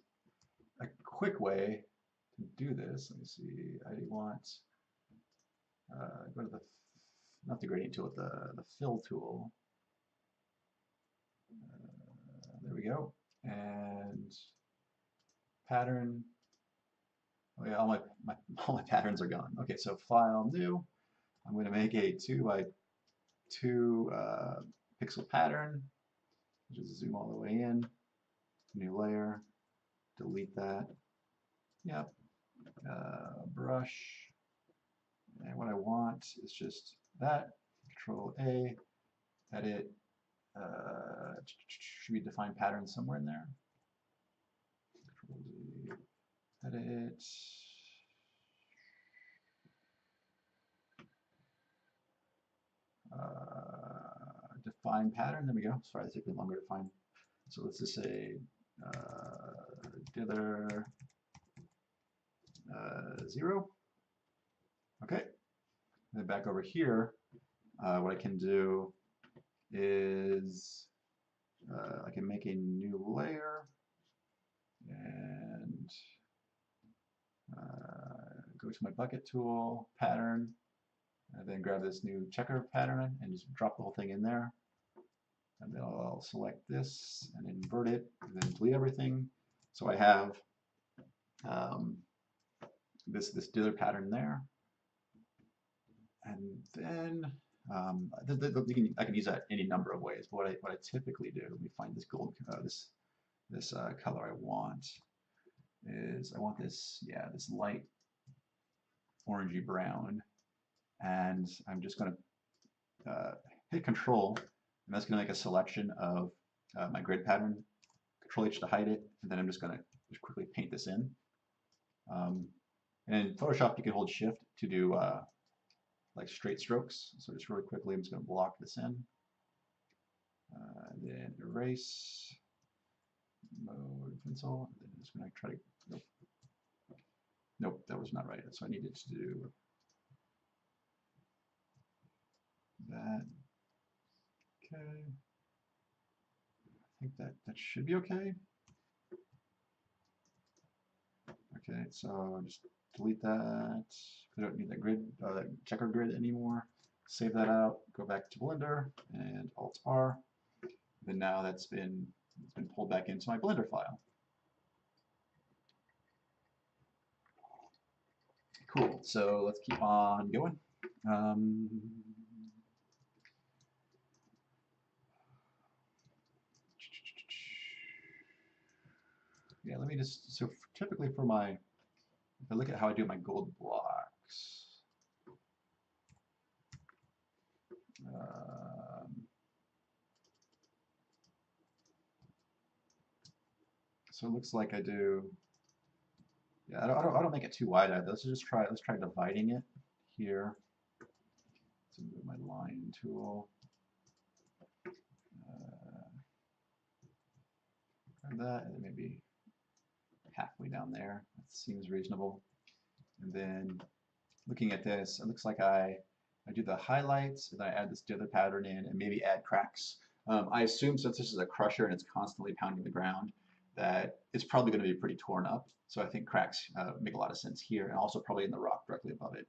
quick way to do this. Let me see. I want go to the not the gradient tool, the fill tool. There we go. And pattern. Oh yeah, all my patterns are gone. Okay, so File, New. I'm going to make a 2 by 2 pixel pattern. Just zoom all the way in. New layer. Delete that. Yep. Brush. And what I want is just that. Control A. Edit. Should we define pattern somewhere in there? Control Z. Edit. Define pattern. There we go. Sorry, it's taking longer to find. So let's just say dither 0. Okay. And then back over here, what I can do is I can make a new layer and go to my bucket tool, pattern, and then grab this new checker pattern and just drop the whole thing in there. And then I'll select this and invert it and then delete everything. So I have this dither pattern there. And then I can use that any number of ways. But what I typically do, let me find this gold, this this color I want is I want this, yeah, this light orangey brown, and I'm just going to hit Control, and that's going to make a selection of my grid pattern. Control H to hide it, and then I'm just going to just quickly paint this in. And in Photoshop, you can hold Shift to do like straight strokes. So just really quickly, I'm just going to block this in. Then erase, mode, pencil, and then I'm just going to try to, nope, that was not right. So I needed to do that. Okay. I think that should be okay. Okay, so just delete that. We don't need that grid, that checker grid anymore. Save that out. Go back to Blender and Alt R. Then now it's been pulled back into my Blender file. Cool. So let's keep on going. Yeah, let me just, so typically for my, if I look at how I do my gold blocks, so it looks like I do, yeah, I don't make it too wide either. Let's try dividing it here. So move my line tool. Grab that, and then maybe halfway down there. That seems reasonable. And then looking at this, it looks like I do the highlights, and then I add this dither pattern in, and maybe add cracks. I assume since this is a crusher and it's constantly pounding the ground, that it's probably going to be pretty torn up. So I think cracks make a lot of sense here, and also probably in the rock directly above it.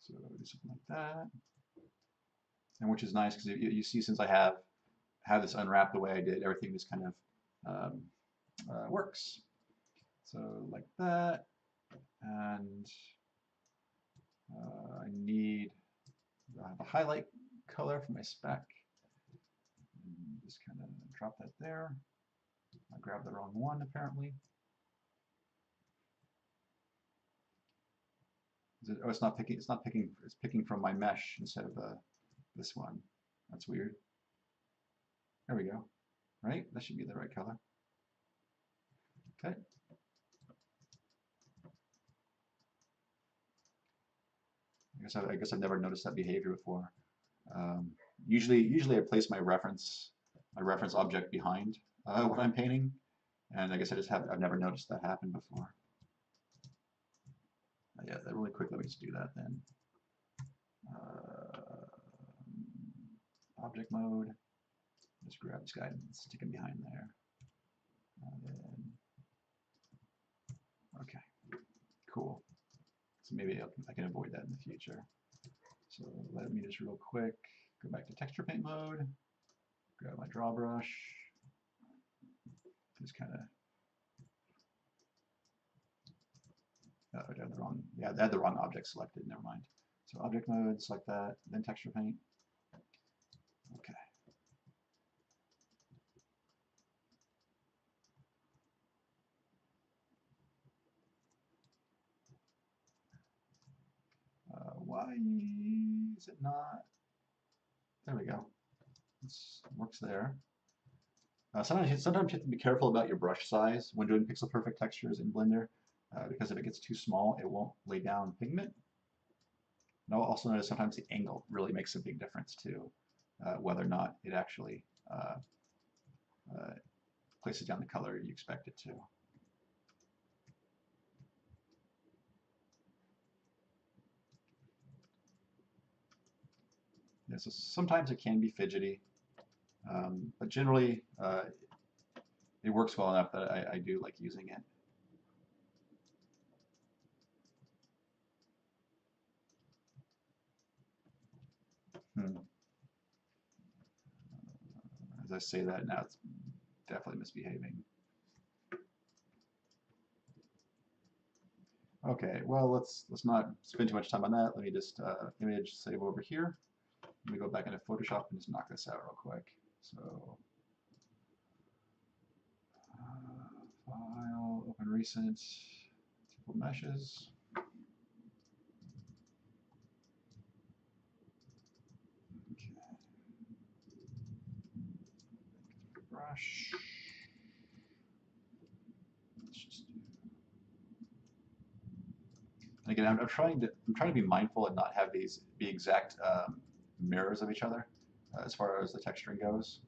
So do something like that. And which is nice because you see, since I have this unwrapped the way I did, everything just kind of works. So like that, and I need a highlight color for my spec. And just kind of drop that there. I grabbed the wrong one apparently. Oh, it's not picking. It's not picking. It's picking from my mesh instead of this one. That's weird. There we go. Right? That should be the right color. Okay. I guess I've never noticed that behavior before. Usually I place my reference object behind what I'm painting, and I guess I've never noticed that happen before. Yeah, that really quick. Let me just do that then. Object mode. Just grab this guy and stick him behind there. And then, okay, cool. So maybe I can avoid that in the future. So let me just real quick go back to texture paint mode. Grab my draw brush. Just kind of. I had the wrong. Yeah, I had the wrong object selected. Never mind. So object mode, select that, then texture paint. Okay. Why is it not? There we go. It works there. Sometimes you have to be careful about your brush size when doing pixel perfect textures in Blender, because if it gets too small, it won't lay down pigment. And I'll also notice sometimes the angle really makes a big difference too, whether or not it actually places down the color you expect it to. Yeah, so sometimes it can be fidgety, but generally it works well enough that I do like using it. Hmm. As I say that now, it's definitely misbehaving. Okay, well, let's not spend too much time on that. Let me just image save over here. Let me go back into Photoshop and just knock this out real quick. So, file, open recent, triple meshes. Okay. Brush. Let's just do. Again, I'm trying to be mindful and not have these be exact mirrors of each other as far as the texturing goes.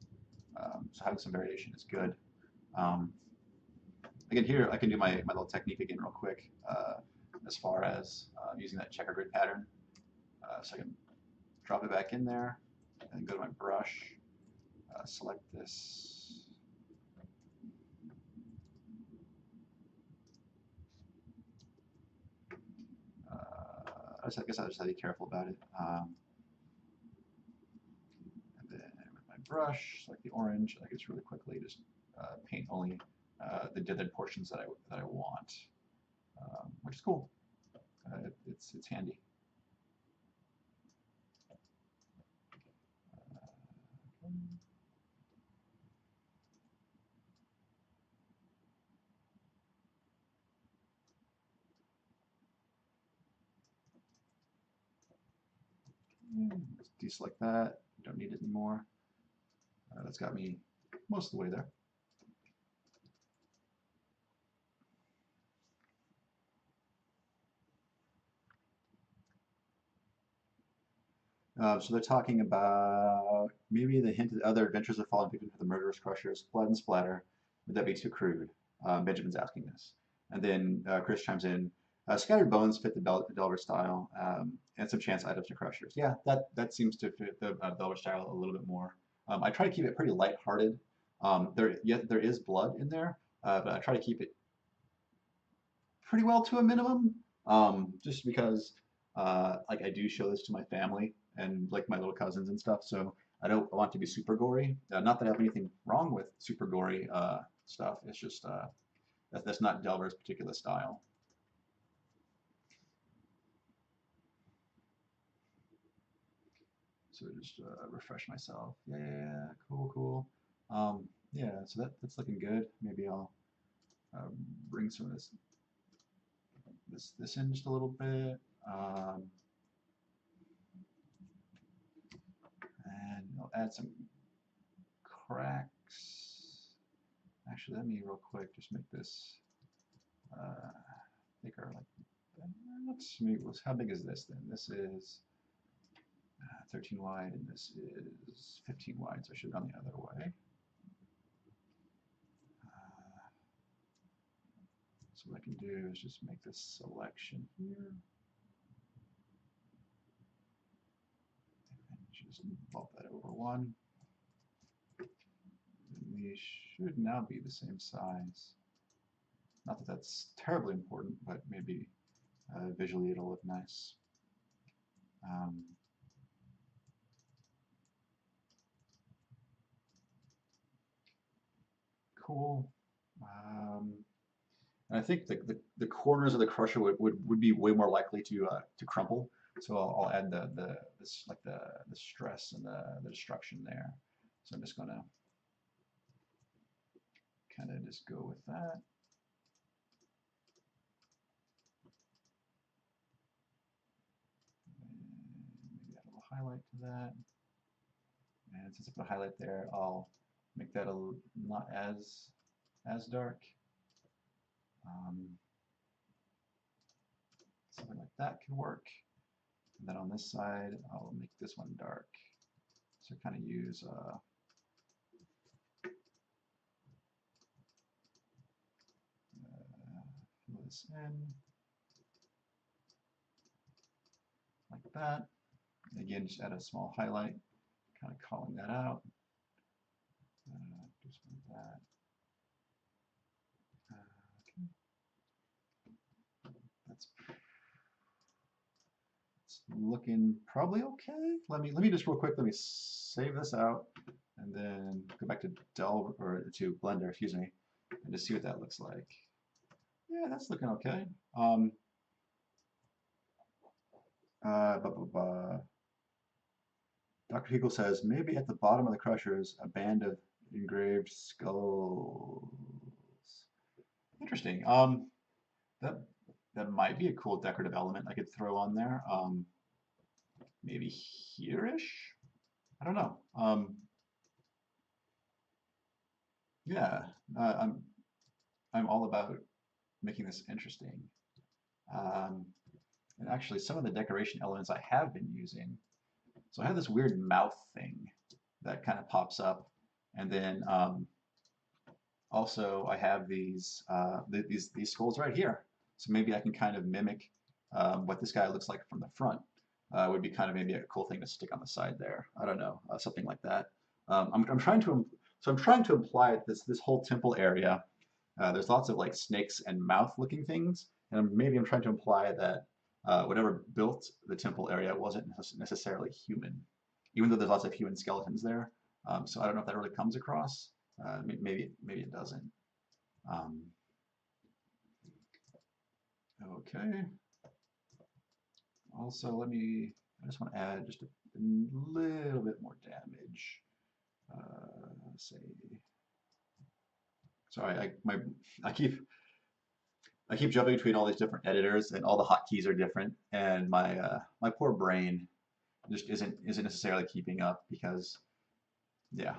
So having some variation is good. Um, Again, here I can do my little technique again real quick as far as using that checker grid pattern. So I can drop it back in there and go to my brush, select this. I guess I just have to be careful about it. And then with my brush, select the orange, I can just really quickly just paint only the dithered portions that I want, which is cool. It's handy. Okay. Let's deselect that. Don't need it anymore. That's got me most of the way there. So they're talking about maybe the hint of other adventures of fallen victims of the murderous crushers, blood and splatter. Would that be too crude? Benjamin's asking this. And then Chris chimes in, scattered bones fit the Delver style, and some chance items to crushers. Yeah, that seems to fit the Delver style a little bit more. I try to keep it pretty lighthearted. There is blood in there, but I try to keep it pretty well to a minimum, just because like I do show this to my family and like my little cousins and stuff, so I don't want to be super gory. Not that I have anything wrong with super gory stuff. It's just that's not Delver's particular style. So just refresh myself. Yeah, cool. Yeah, so that's looking good. Maybe I'll bring some of this in just a little bit. And I'll add some cracks. Actually, let me real quick just make this bigger. Like, let's see, how big is this then? This is 13 wide, and this is 15 wide, so I should have gone the other way. So what I can do is just make this selection here. And just bump that over one. And these should now be the same size. Not that that's terribly important, but maybe visually it'll look nice. Cool. And I think the corners of the crusher would be way more likely to crumple. So I'll add this like the stress and the destruction there. So I'm just gonna kind of just go with that. And maybe add a little highlight to that. And since I put a highlight there, I'll make that not as dark. Something like that can work. And then on this side, I'll make this one dark. So kind of use fill this in like that. Again, just add a small highlight, kind of calling that out. Just like that. Okay. That's looking probably okay. Let me just real quick, let me save this out and then go back to Delve or to Blender, excuse me, and just see what that looks like. Yeah, that's looking okay. Blah, blah, blah. Dr. Hegel says maybe at the bottom of the crushers a band of engraved skulls. Interesting. That that might be a cool decorative element I could throw on there. Maybe here-ish? I don't know. Yeah, I'm all about making this interesting. Um, and actually, some of the decoration elements I have been using. So I have this weird mouth thing that kind of pops up, and then also I have these skulls right here. So maybe I can kind of mimic what this guy looks like from the front. Would be kind of maybe a cool thing to stick on the side there. I don't know, something like that. I'm trying to I'm trying to imply this whole temple area. There's lots of like snakes and mouth looking things, and maybe I'm trying to imply that whatever built the temple area wasn't necessarily human, even though there's lots of human skeletons there. So I don't know if that really comes across. Maybe it doesn't. Um, okay. Also, I just want to add just a little bit more damage. Say, sorry, I keep jumping between all these different editors, and all the hotkeys are different, and my poor brain just isn't necessarily keeping up because yeah,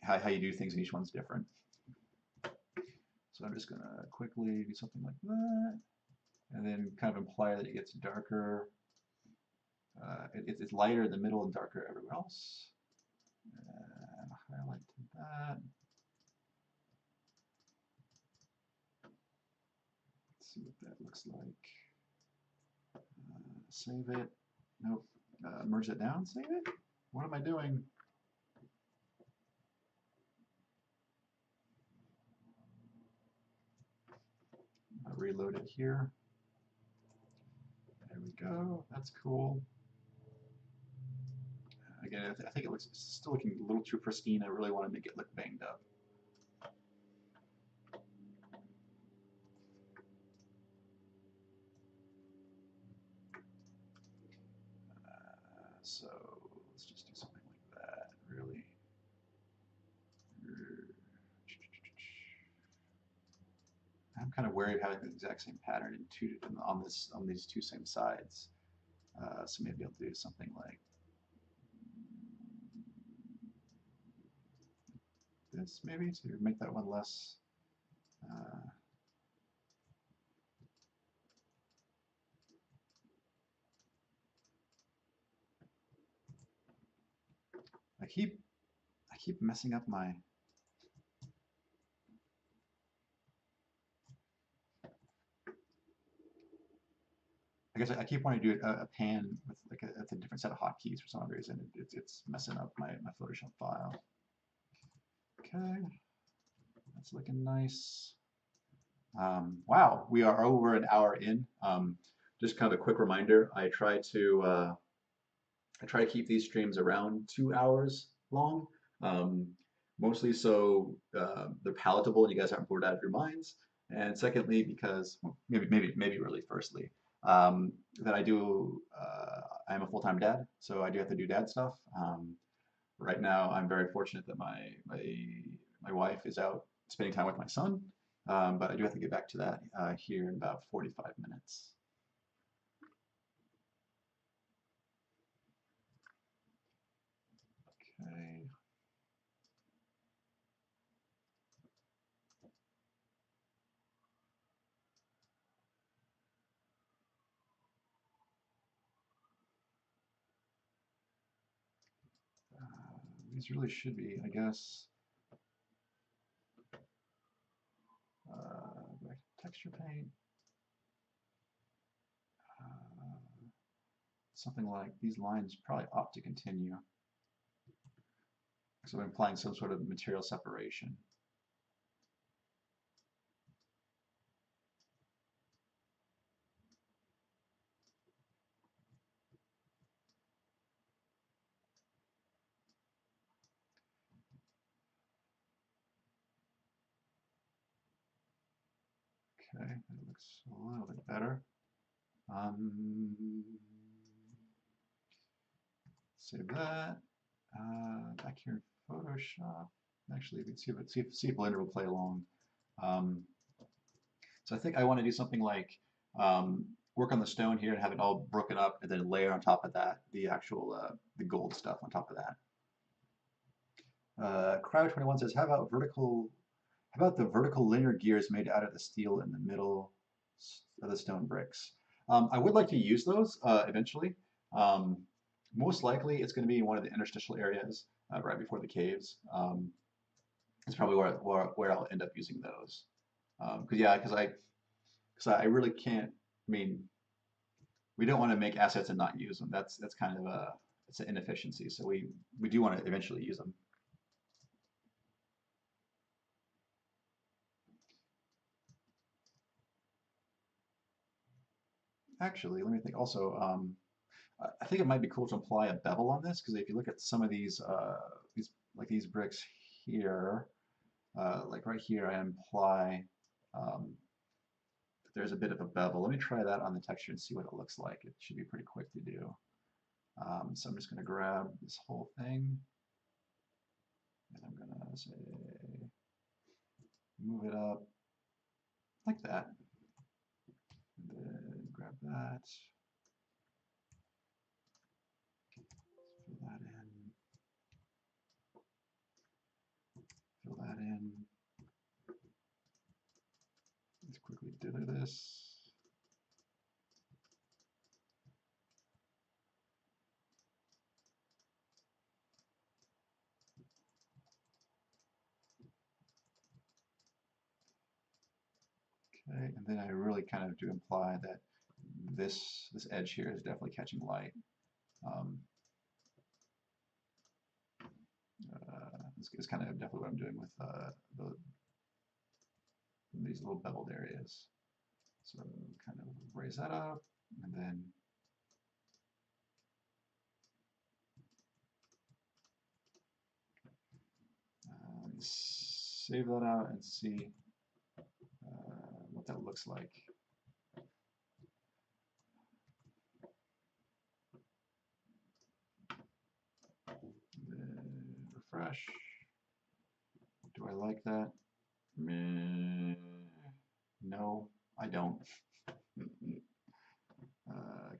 how you do things in each one's different. So I'm just gonna quickly do something like that, and then kind of imply that it gets darker. It's lighter in the middle and darker everywhere else. And highlight that. Let's see what that looks like. Save it. Nope. Merge it down. Save it. What am I doing? I'll reload it here. There we go. That's cool. Again, I think it's still looking a little too pristine. I really want to make it look banged up. So let's just do something like that. Really. I'm kind of wary of having the exact same pattern on these two same sides. So maybe I'll do something like this, maybe to make that one less. I keep messing up my. I guess I keep wanting to do a pan with like a different set of hotkeys for some reason. It's messing up my Photoshop file. Okay, that's looking nice. Wow, we are over an hour in. Just kind of a quick reminder, I try to keep these streams around 2 hours long, um, mostly so they're palatable and you guys aren't bored out of your minds. And secondly, because well, maybe really firstly, that I'm a full-time dad, so I do have to do dad stuff. Right now, I'm very fortunate that my wife is out spending time with my son, but I do have to get back to that here in about 45 minutes. Okay. These really should be, I guess, texture paint. Something like these lines probably ought to continue. So I'm implying some sort of material separation. Okay, that looks a little bit better. Save that. Back here in Photoshop. Actually, let's see if Blender will play along. Um, so I think I want to do something like work on the stone here and have it all broken up, and then layer on top of that the actual the gold stuff on top of that. Crowd21 says, how about the vertical linear gears made out of the steel in the middle of the stone bricks? I would like to use those eventually. Um, Most likely it's going to be in one of the interstitial areas right before the caves. It's probably where I'll end up using those. Because I really can't, I mean, we don't want to make assets and not use them. That's kind of it's an inefficiency. So we do want to eventually use them. Actually, let me think. Also, I think it might be cool to apply a bevel on this because if you look at some of these bricks here, like right here, I imply um, that there's a bit of a bevel. Let me try that on the texture and see what it looks like. It should be pretty quick to do. So I'm just going to grab this whole thing and I'm going to say move it up like that. And then grab that, fill that in, fill that in. Let's quickly dither this. Okay, and then I really kind of do imply that this edge here is definitely catching light. Um, it's kind of definitely what I'm doing with these little beveled areas. So kind of raise that up, and then save that out and see what that looks like. Refresh. Do I like that? Meh. No, I don't.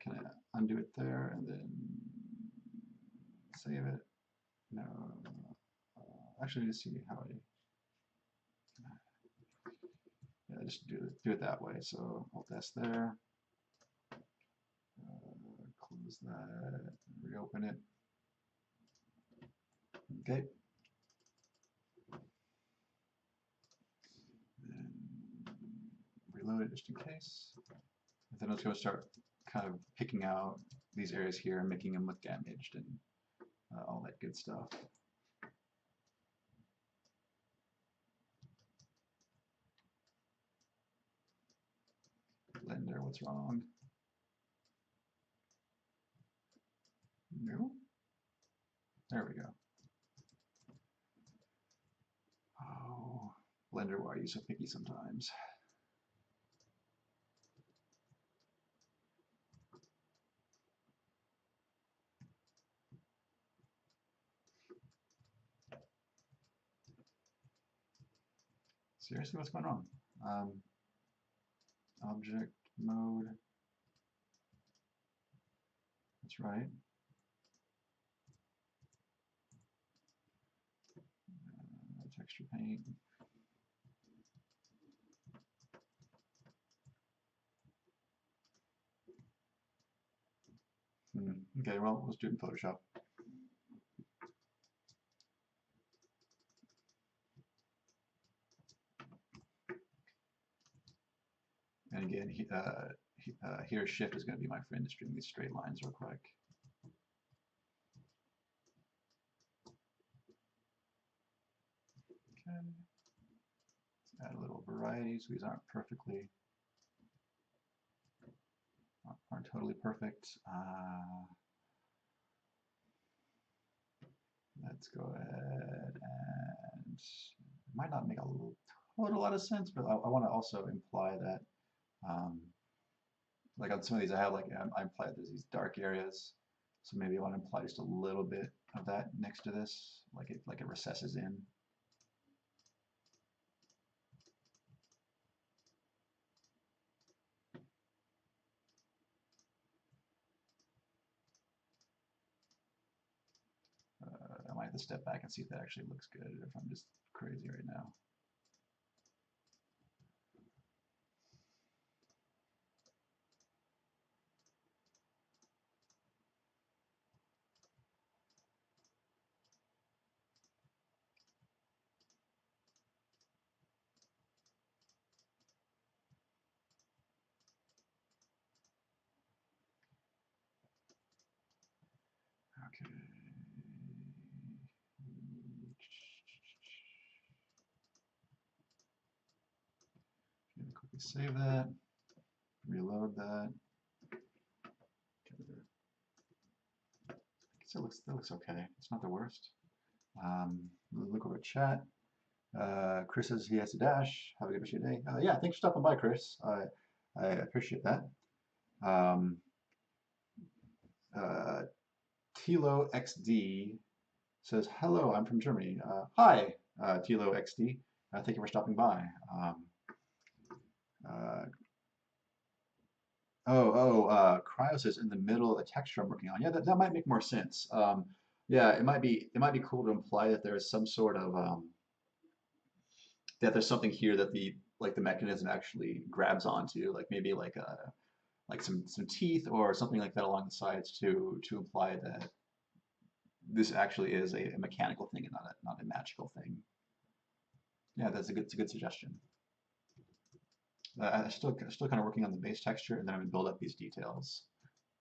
Can I undo it there and then save it? No. Actually, let's see how I. Yeah, just do it that way. So Alt S there. Close that. Reopen it. Okay. And reload it just in case. And then it's going to start kind of picking out these areas here and making them look damaged and all that good stuff. Blender, what's wrong? No? There we go. Oh, Blender, why are you so picky sometimes? Seriously, what's going on? Object mode. That's right. Texture paint. Okay, well, let's do it in Photoshop. And again, here Shift is going to be my friend to string these straight lines real quick. Okay. Let's add a little variety so these aren't totally perfect. Let's go ahead and might not make a made a lot of sense, but I want to also imply that, um, like on some of these, I have like I imply there's these dark areas, so maybe I want to imply just a little bit of that next to this, like it recesses in. I might have to step back and see if that actually looks good, or if I'm just crazy right now. Okay. Quickly save that, reload that. I guess that looks okay. It's not the worst. Look over chat. Chris says he has to dash. Have a good rest of your day. Yeah, thanks for stopping by, Chris. I appreciate that. Uh, Tilo XD says, hello, I'm from Germany. Hi, Tilo XD. Thank you for stopping by. Uh, Cryo says in the middle of the texture I'm working on. Yeah, that might make more sense. Yeah, it might be cool to imply that there's some sort of that there's something here that the mechanism actually grabs onto, like maybe like some teeth or something like that along the sides to imply that this actually is a mechanical thing and not a magical thing. Yeah, it's a good suggestion. I'm still kind of working on the base texture, and then I'm gonna build up these details.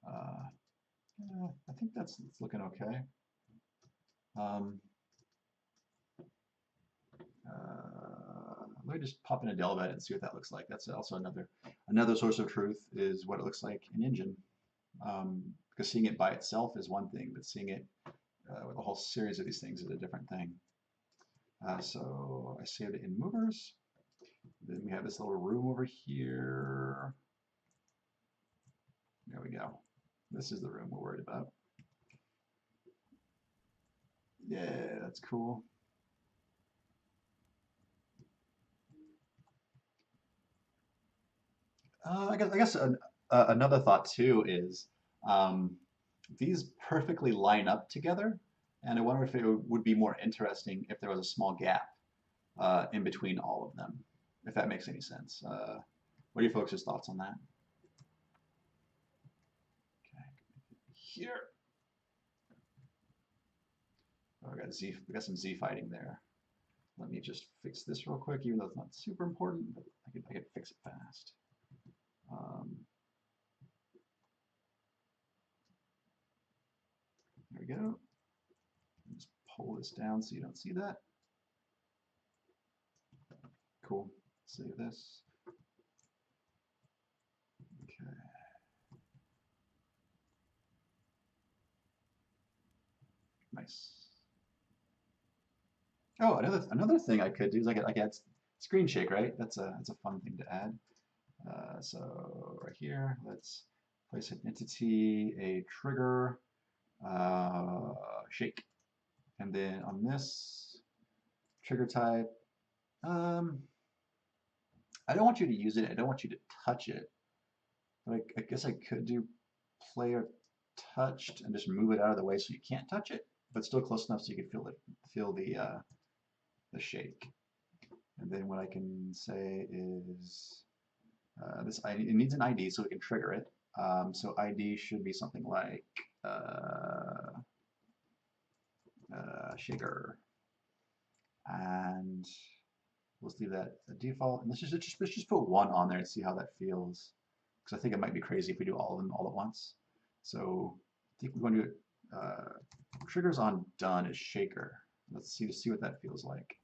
Uh, yeah, I think it's looking okay. Um, Let me just pop in a Delvet and see what that looks like. That's also another source of truth is what it looks like in Engine. Because seeing it by itself is one thing, but seeing it with a whole series of these things is a different thing. So I saved it in movers. Then we have this little room over here. There we go. This is the room we're worried about. Yeah, that's cool. I guess another thought too is um, these perfectly line up together, and I wonder if it would be more interesting if there was a small gap in between all of them, if that makes any sense. What are your folks' thoughts on that? Okay, here. Oh, we got some Z fighting there. Let me just fix this real quick, even though it's not super important, but I could fix it fast. There we go. Just pull this down so you don't see that. Cool. Save this. Okay. Nice. Oh, another thing I could do is I could add screen shake, right? That's a fun thing to add. So right here, let's place an entity, a trigger, shake, and then on this trigger type, I don't want you to use it. I don't want you to touch it. But I guess I could do player touched and just move it out of the way so you can't touch it, but still close enough so you can feel the shake. And then what I can say is it needs an ID so we can trigger it. So ID should be something like shaker, and let's leave that the default. And let's just put one on there and see how that feels, because I think it might be crazy if we do all of them all at once. So I think we're going to do triggers on done is shaker. Let's see what that feels like.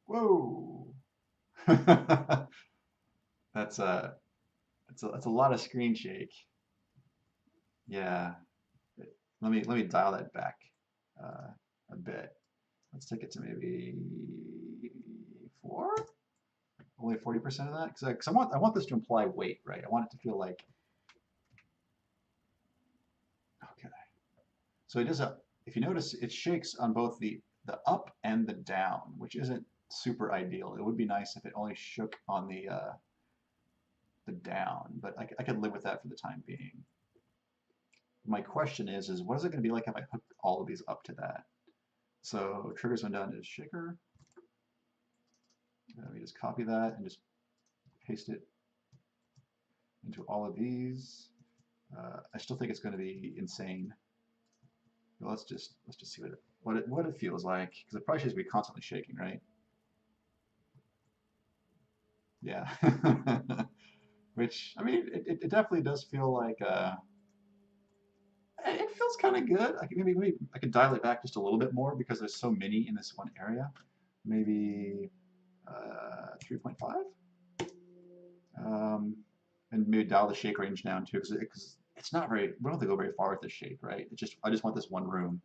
Whoa. That's a lot of screen shake. Yeah. Let me dial that back a bit. Let's take it to maybe 4? Only 40% of that? Because I want this to imply weight, right? I want it to feel like, okay. So it does a, if you notice, it shakes on both the up and the down, which isn't super ideal. It would be nice if it only shook on the down, but I could live with that for the time being. My question is what is it going to be like if I hook all of these up to that? So triggers went down to shaker. Let me just copy that and just paste it into all of these. I still think it's going to be insane. But let's just see what it feels like, because it probably should be constantly shaking, right? Yeah. Which, I mean, it definitely does feel like it feels kind of good. Maybe I could dial it back just a little bit more because there's so many in this one area. Maybe 3.5. And maybe dial the shake range down too, because it's not very. We don't have to go very far with this shake, right? I just want this one room.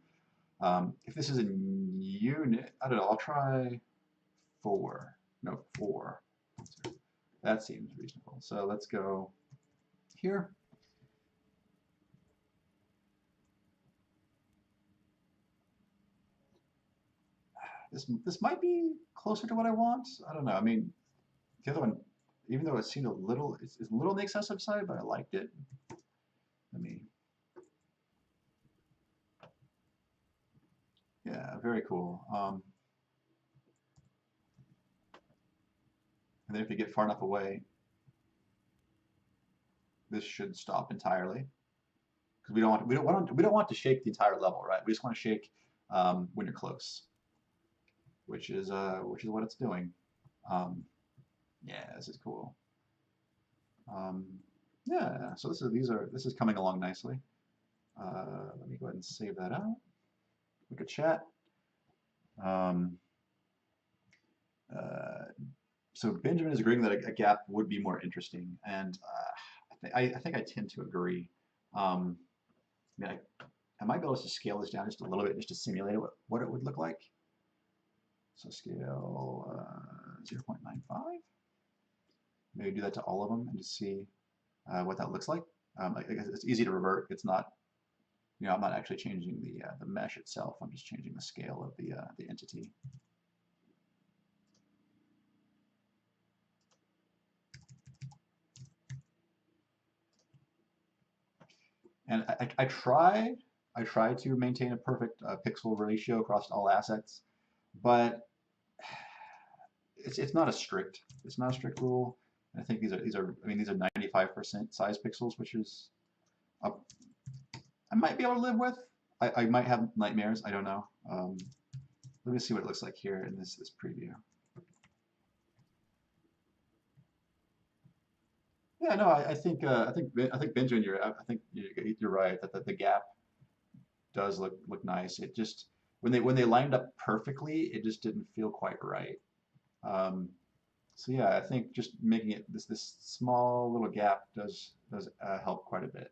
If this is a unit, I don't know. I'll try 4. No, 4. That seems reasonable. So let's go here. This might be closer to what I want. I don't know. I mean, the other one, even though it seemed it's a little on the excessive side, but I liked it. Let me. Yeah, very cool. And then if you get far enough away, this should stop entirely, because we don't want to shake the entire level, right? We just want to shake when you're close, which is what it's doing. Um, yeah, this is cool. Um, yeah, so this is coming along nicely. Let me go ahead and save that out. Look at chat. Um, uh, so Benjamin is agreeing that a gap would be more interesting, and I think I tend to agree. I mean, I might be able to scale this down just a little bit just to simulate what it would look like. So scale 0.95. Maybe do that to all of them and just see what that looks like. It's easy to revert. It's not, I'm not actually changing the mesh itself. I'm just changing the scale of the entity. And I try to maintain a perfect pixel ratio across all assets, but it's not a strict rule. And I think these are I mean these are 95% size pixels, which is I might be able to live with. I might have nightmares. I don't know. Let me see what it looks like here in this preview. Yeah, no, I think Benjamin, I think you're right that the gap does look nice. It just when they lined up perfectly, it just didn't feel quite right. Um, so yeah, I think just making it this small little gap does help quite a bit.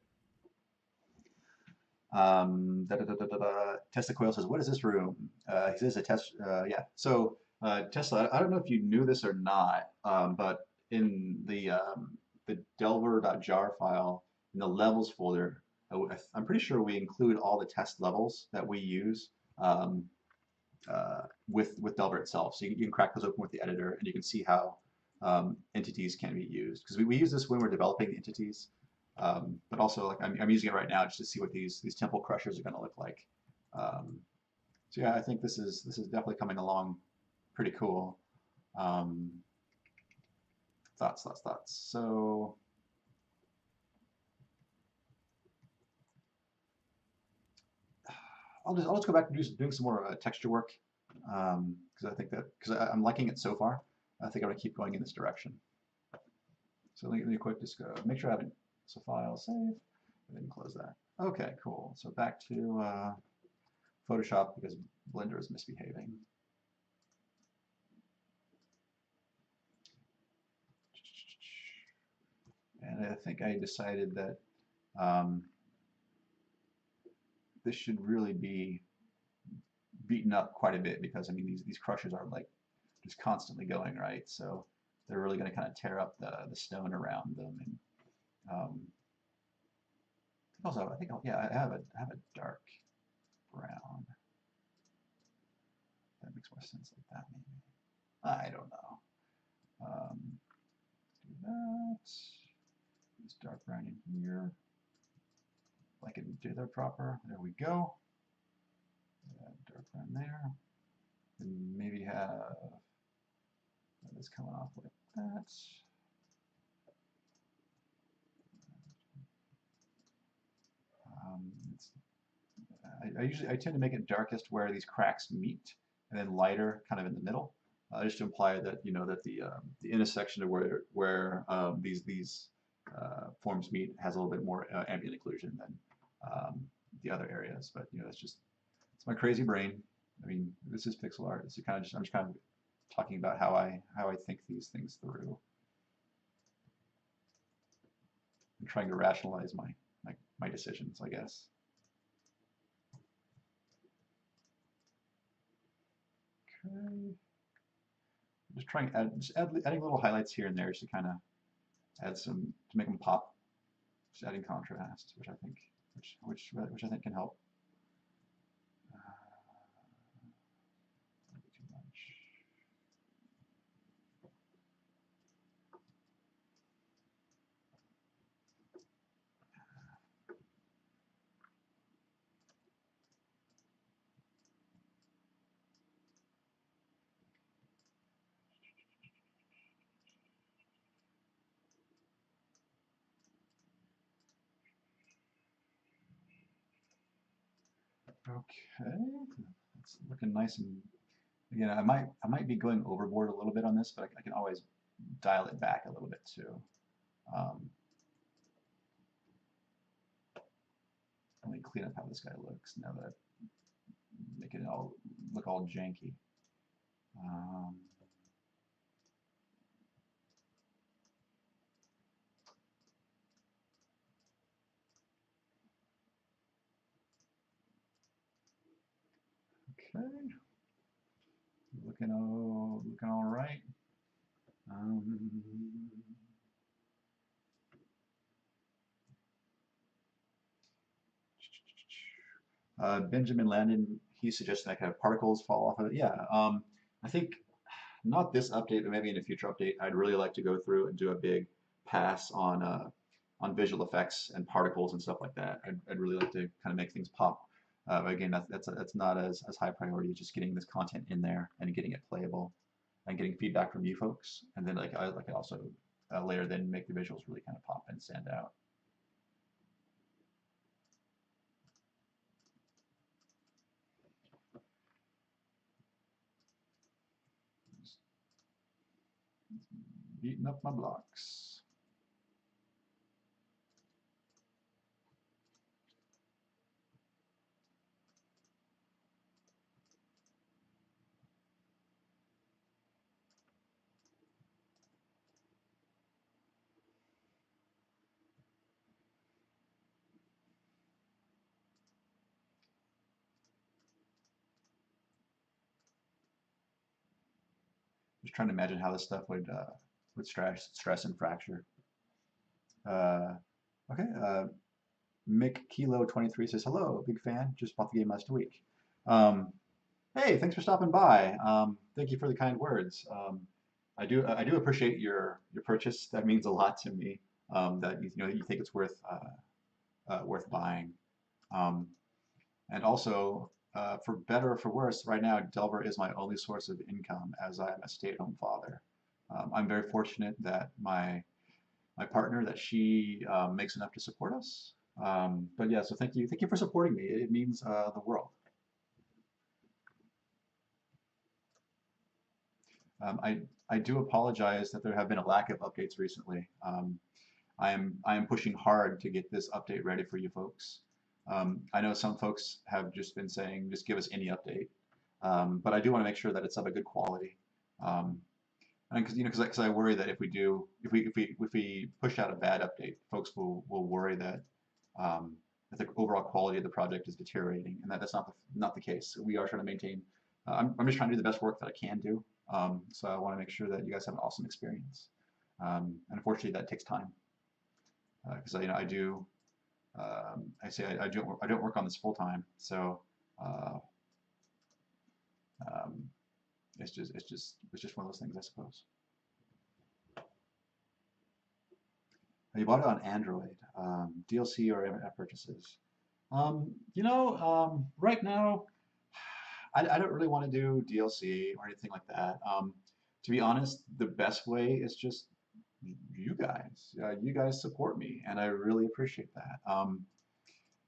Tesla Coil says, "What is this room?" He says a test. Yeah. So Tesla, I don't know if you knew this or not, but in the delver.jar file in the levels folder, I'm pretty sure we include all the test levels that we use um, with Delver itself. So you can crack those open with the editor, and you can see how entities can be used. Because we use this when we're developing the entities, but also like I'm using it right now just to see what these temple crushers are going to look like. So yeah, I think this is definitely coming along pretty cool. Um, thoughts. So I'll just go back to doing some more texture work because I think because I'm liking it so far. I think I'm gonna keep going in this direction. So let me quick just go make sure I haven't. So file save and then close that. Okay, cool. So back to Photoshop because Blender is misbehaving. And I think I decided that this should really be beaten up quite a bit because I mean these crushers are like just constantly going, right? So they're really going to kind of tear up the stone around them. And also, I think, yeah, I have a dark brown. That makes more sense like that, maybe. I don't know. Do that. Use dark brown in here. If I can do that proper. There we go. Dark brown there. And maybe have this coming off like that. I tend to make it darkest where these cracks meet, and then lighter kind of in the middle, just to imply that that the intersection of where these forms meet has a little bit more ambient occlusion than the other areas. But it's my crazy brain. I mean, this is pixel art. It's I'm just kind of talking about how I think these things through. I'm trying to rationalize my decisions, I guess. Okay. Just trying to adding little highlights here and there just to kind of add some to make them pop. Just adding contrast, which I think I think can help. Too much. Okay, it's looking nice. And again, I might be going overboard a little bit on this, but I can always dial it back a little bit too. Let me clean up how this guy looks now that I'm making it all look all janky. Okay, looking all right. Benjamin Landon, he suggested I could have particles fall off of it. Yeah, I think not this update, but maybe in a future update, I'd really like to go through and do a big pass on visual effects and particles and stuff like that. I'd really like to kind of make things pop. But again, that's not as high priority as just getting this content in there and getting it playable and getting feedback from you folks. And then I also later then make the visuals really kind of pop and stand out. Beating up my blocks. Just trying to imagine how this stuff would stress and fracture. Okay, Mick Kilo 23 says hello, big fan. Just bought the game last week. Hey, thanks for stopping by. Thank you for the kind words. I do appreciate your purchase. That means a lot to me. That you think it's worth buying. And also, for better or for worse, right now Delver is my only source of income as I am a stay-at-home father. I'm very fortunate that my partner that she makes enough to support us. But yeah, so thank you for supporting me. It means the world. I do apologize that there have been a lack of updates recently. I am pushing hard to get this update ready for you folks. I know some folks have just been saying, just give us any update, but I do want to make sure that it's of a good quality. And because I worry that if we push out a bad update, folks will worry that that the overall quality of the project is deteriorating, and that's not the case. We are trying to maintain. I'm just trying to do the best work that I can do. So I want to make sure that you guys have an awesome experience. And unfortunately, that takes time because I do. I say I don't work on this full time, so uh, um, it's just one of those things, I suppose. You bought it on Android, DLC or in-app purchases. Right now, I don't really want to do DLC or anything like that. To be honest, the best way is just you guys. You guys support me, and I really appreciate that.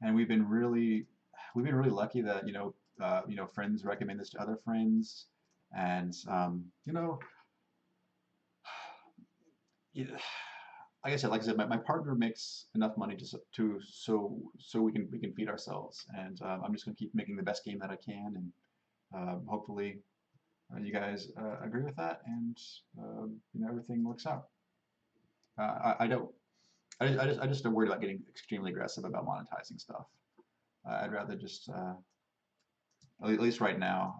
And we've been really lucky that friends recommend this to other friends, and yeah, like I said, my partner makes enough money so we can feed ourselves, and I'm just gonna keep making the best game that I can, and hopefully you guys agree with that, and everything works out. I don't. I just am worried about getting extremely aggressive about monetizing stuff. I'd rather just, at least right now,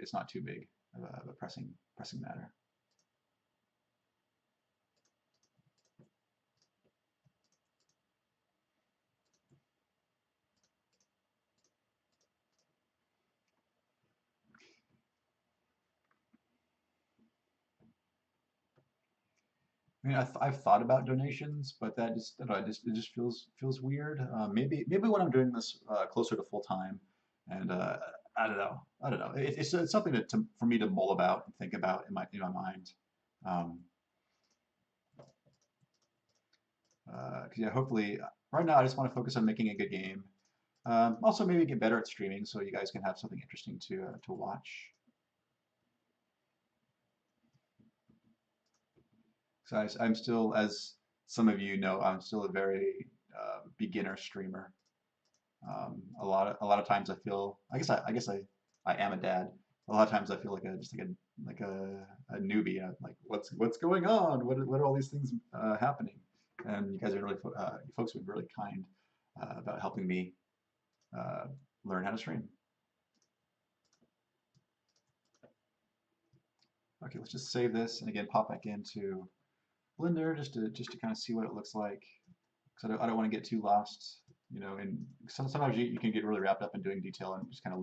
it's not too big of a pressing matter. I mean, I've thought about donations, but that just, I don't know, it just feels weird. Maybe when I'm doing this closer to full time, and I don't know. It's something for me to mull about and think about in my mind. Um, 'Cause yeah, hopefully, right now I just want to focus on making a good game. Also, maybe get better at streaming so you guys can have something interesting to watch. So I'm still, as some of you know, I'm still a very beginner streamer. A lot of times I feel, I guess I am a dad. A lot of times I feel like a newbie. Like what's going on? What are all these things happening? And you guys are you folks have been really kind about helping me uh, learn how to stream. Okay, let's just save this and again pop back into Blender just to kind of see what it looks like. Because I don't want to get too lost, and sometimes you can get really wrapped up in doing detail and just kind of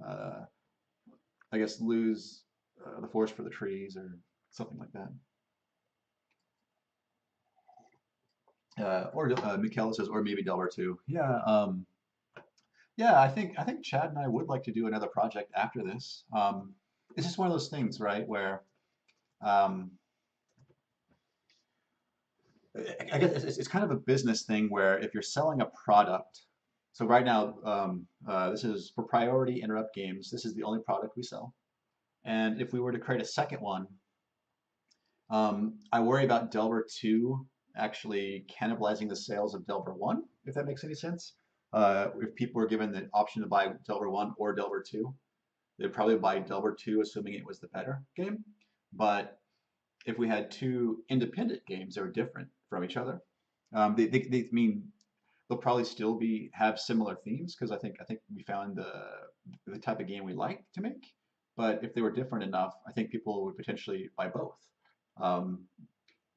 uh, lose the forest for the trees or something like that. Or Mikhail says, or maybe Delver too. Yeah, I think Chad and I would like to do another project after this. It's just one of those things, right, where um, I guess it's kind of a business thing where if you're selling a product, so right now, this is for Priority Interrupt Games. This is the only product we sell. And if we were to create a second one, I worry about Delver 2 actually cannibalizing the sales of Delver 1, if that makes any sense. If people were given the option to buy Delver 1 or Delver 2, they'd probably buy Delver 2, assuming it was the better game. But if we had two independent games that were different from each other, they mean they'll probably still have similar themes because I think we found the type of game we like to make. But if they were different enough, I think people would potentially buy both. Um,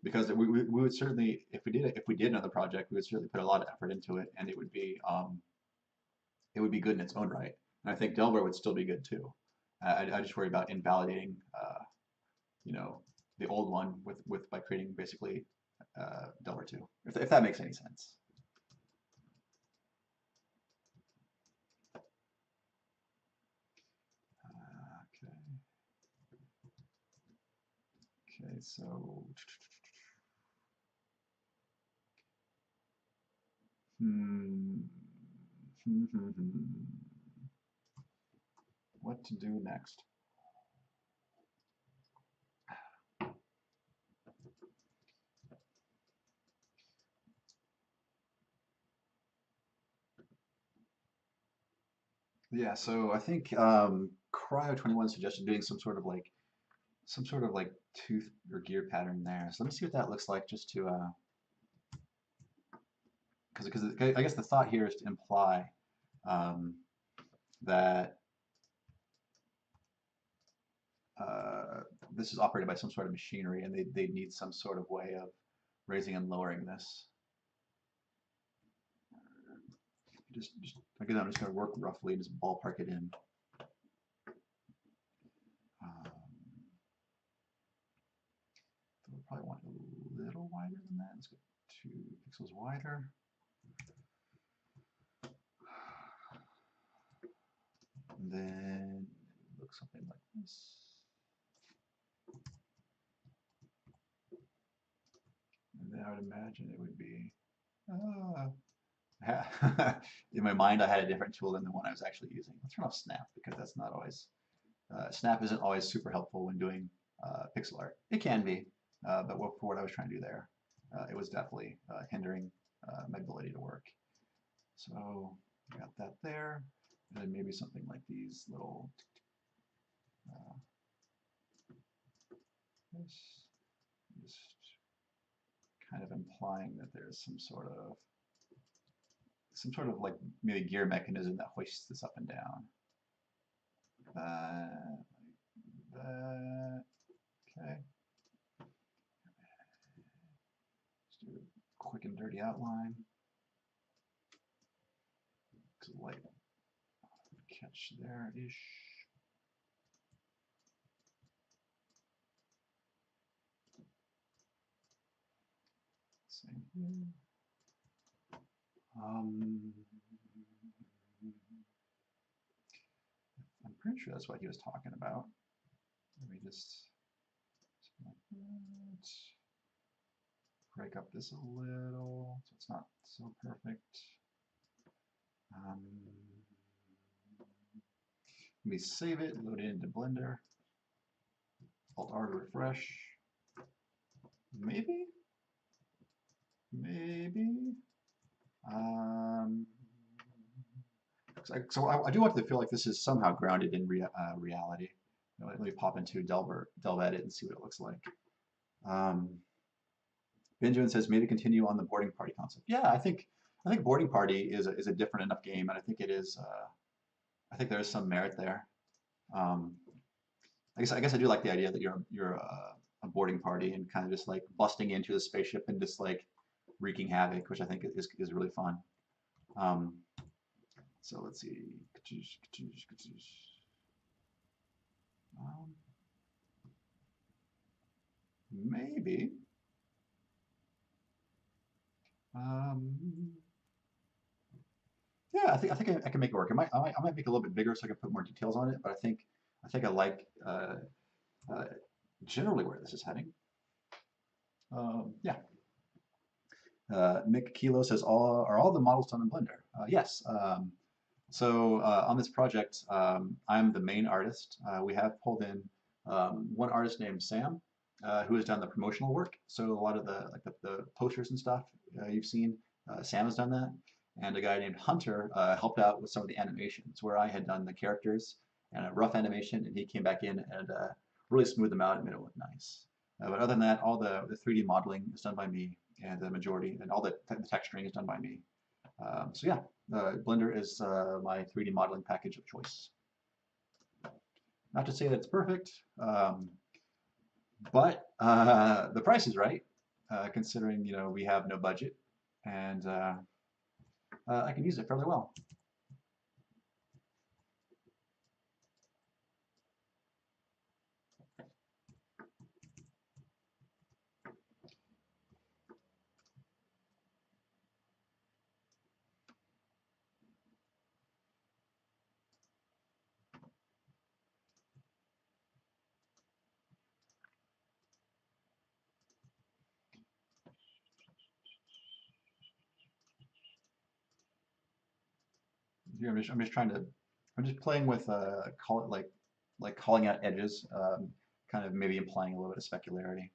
because we would certainly, if we did another project, we would certainly put a lot of effort into it, and it would be good in its own right. And I think Delver would still be good too. I just worry about invalidating, you know, the old one with by creating basically Delver 2, if that makes any sense. Okay. Okay, so hmm, what to do next? Yeah, so I think Cryo21 suggested doing some sort of like tooth or gear pattern there. So let me see what that looks like just to because I guess the thought here is to imply um, that this is operated by some sort of machinery, and they need some sort of way of raising and lowering this. Just again, I'm just going to work roughly and just ballpark it in. We'll probably want a little wider than that. Let's go 2 pixels wider. And then it looks something like this. And then I would imagine it would be, in my mind I had a different tool than the one I was actually using. Let's turn off Snap because that's not always, Snap isn't always super helpful when doing pixel art. It can be, but for what I was trying to do there, it was definitely hindering my ability to work. So I got that there, and then maybe something like these little, just kind of implying that there's some sort of like maybe gear mechanism that hoists this up and down. Okay. Let's do a quick and dirty outline. Light catch there-ish. Same here. I'm pretty sure that's what he was talking about. Let me just like break up this a little so it's not so perfect. Let me save it, load it into Blender. Alt-R to refresh. Maybe? Maybe? So I do want to feel like this is somehow grounded in reality. Let me pop into Delve Edit and see what it looks like. Benjamin says maybe continue on the boarding party concept. Yeah, I think boarding party is a different enough game, and I think it is. I think there is some merit there. I guess I do like the idea that you're a boarding party and kind of just like busting into the spaceship and just like wreaking havoc, which I think is really fun. So let's see. Maybe. Yeah, I think I can make it work. I might make it a little bit bigger so I can put more details on it, but I think I like generally where this is heading. Yeah. Mick Kilo says, are all the models done in Blender? Yes. So on this project, I'm the main artist. We have pulled in one artist named Sam, who has done the promotional work. So a lot of the posters and stuff you've seen, Sam has done that. And a guy named Hunter helped out with some of the animations, where I had done the characters and a rough animation, and he came back in and really smoothed them out and made it look nice. But other than that, all the 3D modeling is done by me, and the majority, and all the texturing is done by me. So yeah, Blender is my 3D modeling package of choice. Not to say that it's perfect, but the price is right, considering we have no budget, and I can use it fairly well. I'm just trying to, I'm just playing with call it like calling out edges, kind of maybe implying a little bit of specularity.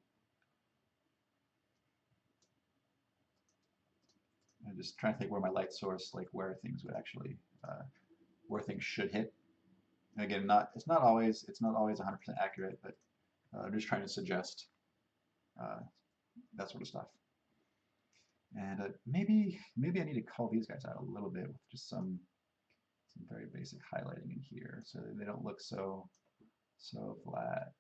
I'm just trying to think where my light source, like where things would actually, where things should hit. And again, it's not always 100% accurate, but I'm just trying to suggest that sort of stuff. And maybe I need to call these guys out a little bit with just some very basic highlighting in here, so they don't look so So flat.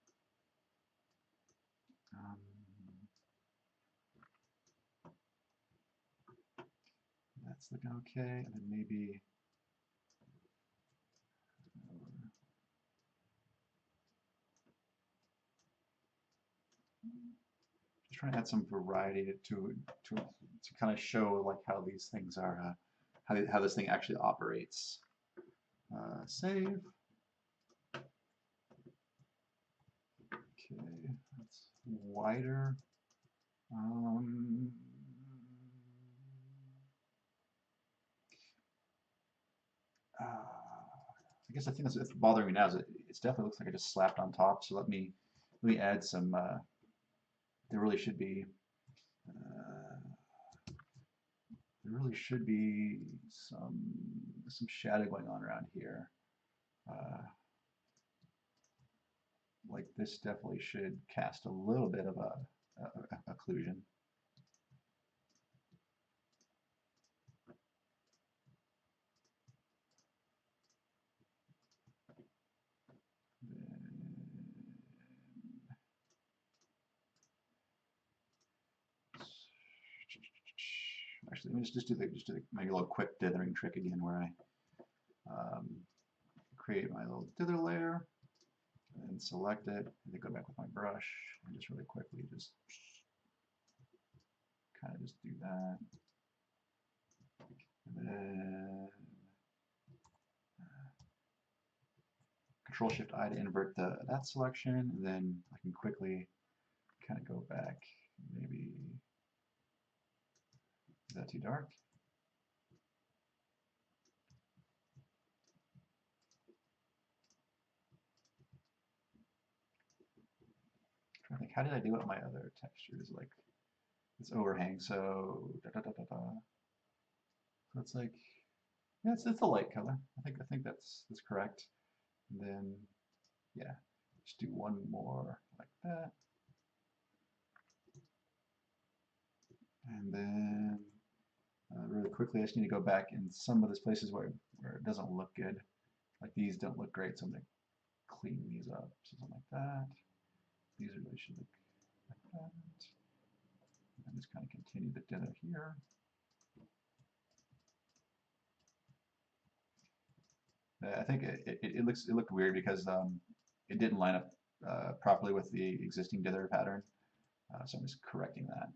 That's looking okay, and then maybe just trying to add some variety to kind of show like how these things are, how this thing actually operates. Save. Okay, that's wider. I guess I think that's bothering me now is it definitely looks like I just slapped on top. So let me add some. There really should be. There really should be some shadow going on around here. Like this definitely should cast a little bit of a occlusion. Actually, let me just do maybe a little quick dithering trick again, where I create my little dither layer and select it, and then go back with my brush and just really quickly just kind of just do that, and then Control Shift I to invert that selection, and then I can quickly kind of go back. Maybe is that too dark? I think, how did I do it with my other textures, like this overhang? So so it's like, yeah, it's a light color. I think that's correct. And then yeah, just do one more like that, and then really quickly, I just need to go back in some of those places where it doesn't look good. Like these don't look great, so I'm gonna clean these up. So something like that. These really should look like that. And just kind of continue the dither here. I think it looked weird because it didn't line up properly with the existing dither pattern. So I'm just correcting that.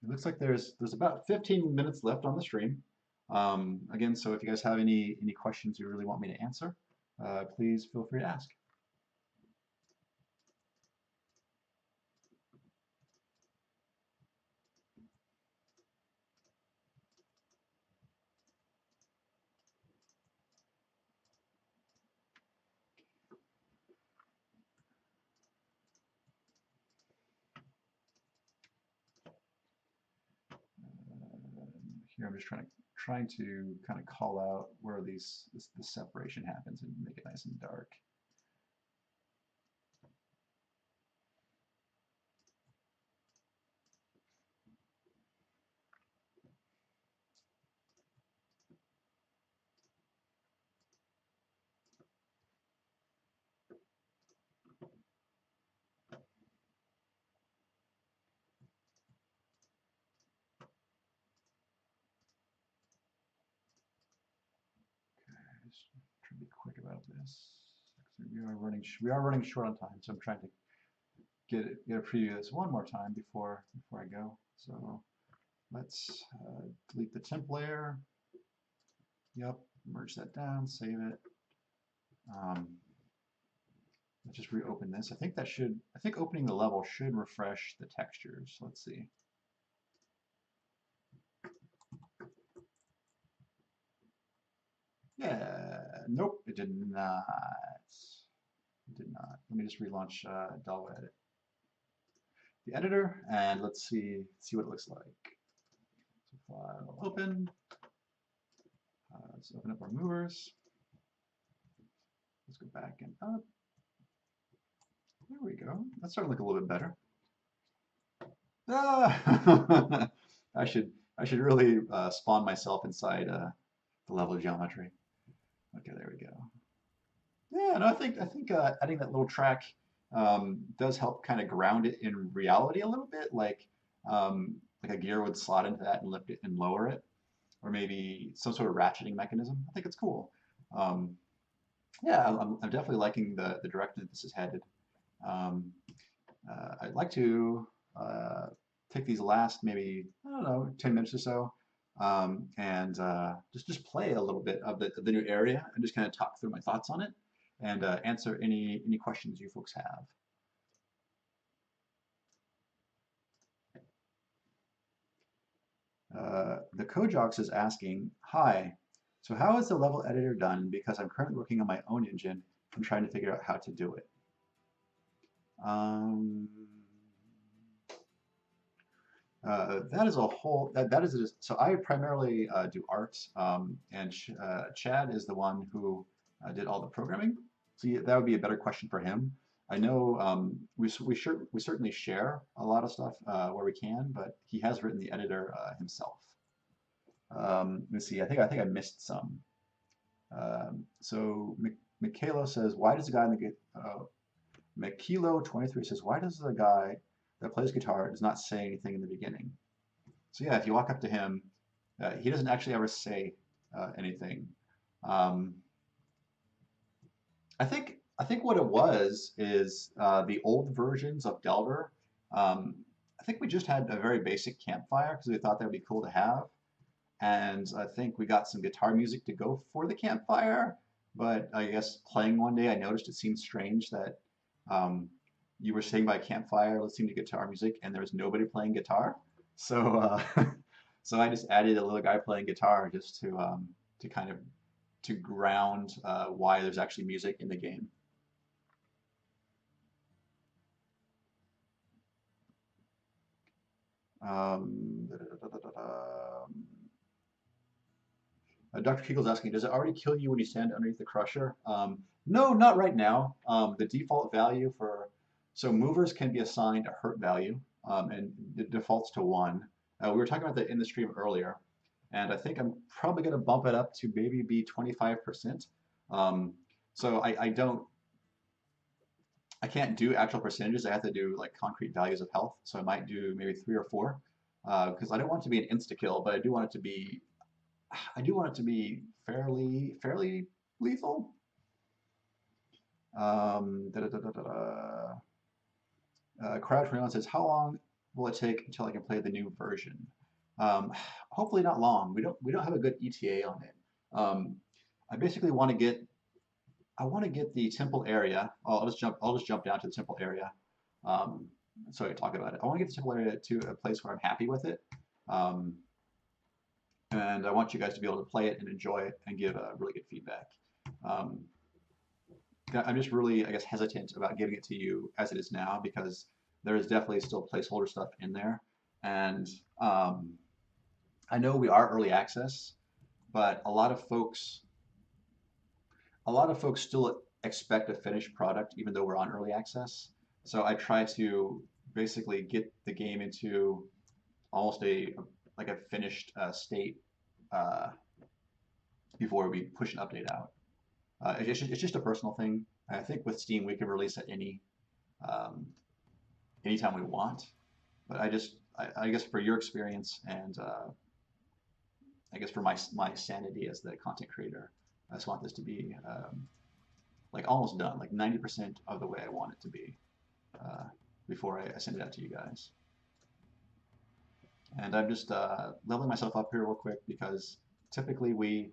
It looks like there's about 15 minutes left on the stream. Again, so if you guys have any questions you really want me to answer, please feel free to ask. Here I'm just trying to kind of call out where the separation happens and make it nice and dark. Just trying to be quick about this. We are running short on time, so I'm trying to get a preview of this one more time before I go. So let's delete the temp layer. Yep, merge that down, save it. Let's just reopen this. I think opening the level should refresh the textures. Let's see. Yeah, nope, it did not. It did not. Let me just relaunch Delve Edit, the editor, and let's see what it looks like. So file open. Let's open up our movers. Let's go back and up. There we go. That's starting to look a little bit better. Ah! I should I should really spawn myself inside the level geometry. Okay, there we go. Yeah, no, I think adding that little track does help kind of ground it in reality a little bit, like a gear would slot into that and lift it and lower it, or maybe some sort of ratcheting mechanism. I think it's cool. Um, yeah, I'm definitely liking the direction that this is headed. Um, I'd like to take these last maybe, I don't know, 10 minutes or so, and just play a little bit of the new area and just kind of talk through my thoughts on it and answer any questions you folks have. The Kojox is asking, hi, so how is the level editor done? Because I'm currently working on my own engine and trying to figure out how to do it. Um, that is a whole that is so I primarily do art, and Chad is the one who did all the programming. So yeah, that would be a better question for him. I know we certainly share a lot of stuff where we can, but he has written the editor himself. Let's see. I think I missed some. So Mikhailo says, why does the guy in the Mikilo 23 says, why does the guy that plays guitar does not say anything in the beginning? So yeah, if you walk up to him, he doesn't actually ever say anything. Um, I think what it was is the old versions of Delver. I think we just had a very basic campfire because we thought that would be cool to have, and I think we got some guitar music to go for the campfire. But I guess playing one day, I noticed it seemed strange that um, you were sitting by a campfire listening to guitar music, and there was nobody playing guitar. So, so I just added a little guy playing guitar just to kind of to ground why there's actually music in the game. Da, da, da, da, da, da. Dr. Keagle's asking, does it already kill you when you stand underneath the crusher? No, not right now. The default value for, so movers can be assigned a hurt value, and it defaults to 1. We were talking about that in the stream earlier, and I think I'm probably going to bump it up to maybe be 25%. Um, so I can't do actual percentages. I have to do like concrete values of health. So I might do maybe 3 or 4, because I don't want it to be an insta kill, but I do want it to be fairly lethal. Da, da, da, da, da. Crowd 21 says, how long will it take until I can play the new version? Um, Hopefully not long. We don't have a good ETA on it. I basically want to get the temple area. I'll just jump down to the temple area. Um, so I can talk about it. I want to get the temple area to a place where I'm happy with it. Um, and I want you guys to be able to play it and enjoy it and give really good feedback. Um, I'm just really, I guess, hesitant about giving it to you as it is now because there is definitely still placeholder stuff in there, and I know we are early access, but a lot of folks still expect a finished product even though we're on early access. So I try to basically get the game into almost like a finished state uh, before we push an update out. It's just a personal thing. I think with Steam we can release it um, anytime we want. But I guess for your experience and I guess for my sanity as the content creator, I just want this to be like almost done, like 90% of the way I want it to be uh, before I send it out to you guys. And I'm just leveling myself up here real quick because typically we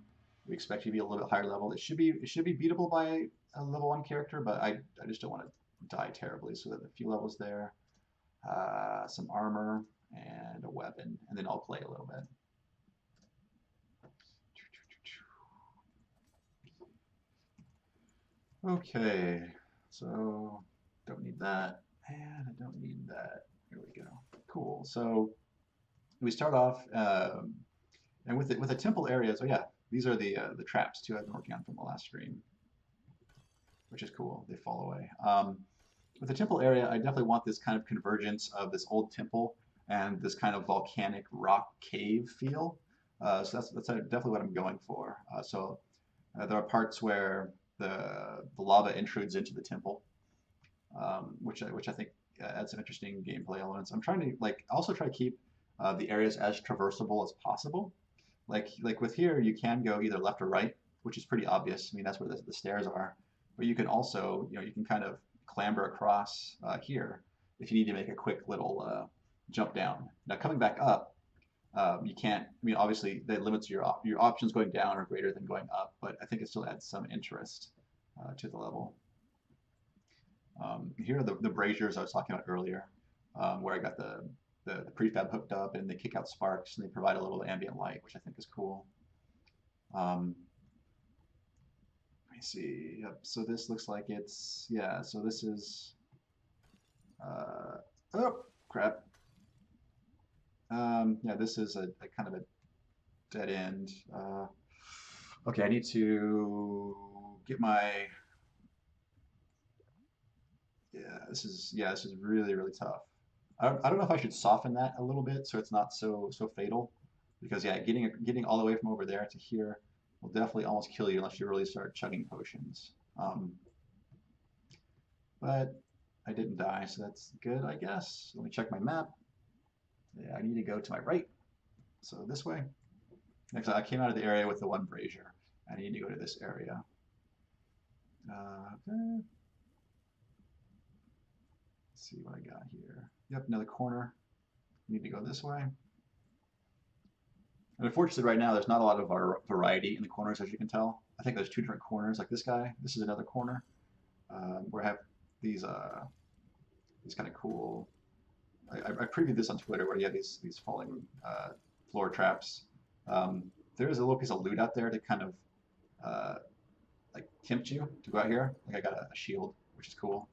expect you to be a little bit higher level. It should be beatable by a level 1 character, but I just don't want to die terribly. So that a few levels there, some armor and a weapon, and then I'll play a little bit. Okay, so don't need that, and I don't need that. Here we go. Cool. So we start off, and with the temple areas. Oh yeah, these are the traps too. I've been working on from the last stream, which is cool. They fall away. With the temple area, I definitely want this kind of convergence of this old temple and this kind of volcanic rock cave feel. So that's definitely what I'm going for. There are parts where the lava intrudes into the temple, which I think adds some interesting gameplay elements. I'm trying to like also try to keep the areas as traversable as possible. Like with here, you can go either left or right, which is pretty obvious. I mean, that's where the stairs are. But you can also, you can kind of clamber across here if you need to make a quick little jump down. Now coming back up, you can't. I mean, obviously that limits your options going down are greater than going up, but I think it still adds some interest to the level. Here are the braziers I was talking about earlier, where I got the prefab hooked up and they kick out sparks and they provide a little ambient light, which I think is cool. Um, Let me see. Yep. So this looks like it's, yeah. So this is, uh, oh crap. Yeah, this is a kind of a dead end. Okay, I need to get my, this is really, really tough. I don't know if I should soften that a little bit so it's not so fatal, because yeah, getting all the way from over there to here will definitely almost kill you unless you really start chugging potions. But I didn't die, so that's good, I guess. Let me check my map. Yeah, I need to go to my right, so this way. Next, I came out of the area with the one brazier. I need to go to this area. Okay. Let's see what I got here. Yep, another corner. Need to go this way. And unfortunately, right now, there's not a lot of variety in the corners, as you can tell. I think there's two different corners, like this guy. This is another corner where I have these kind of cool. I previewed this on Twitter where you have these falling floor traps. There is a little piece of loot out there to kind of uh, like tempt you to go out here. Like I got a shield, which is cool.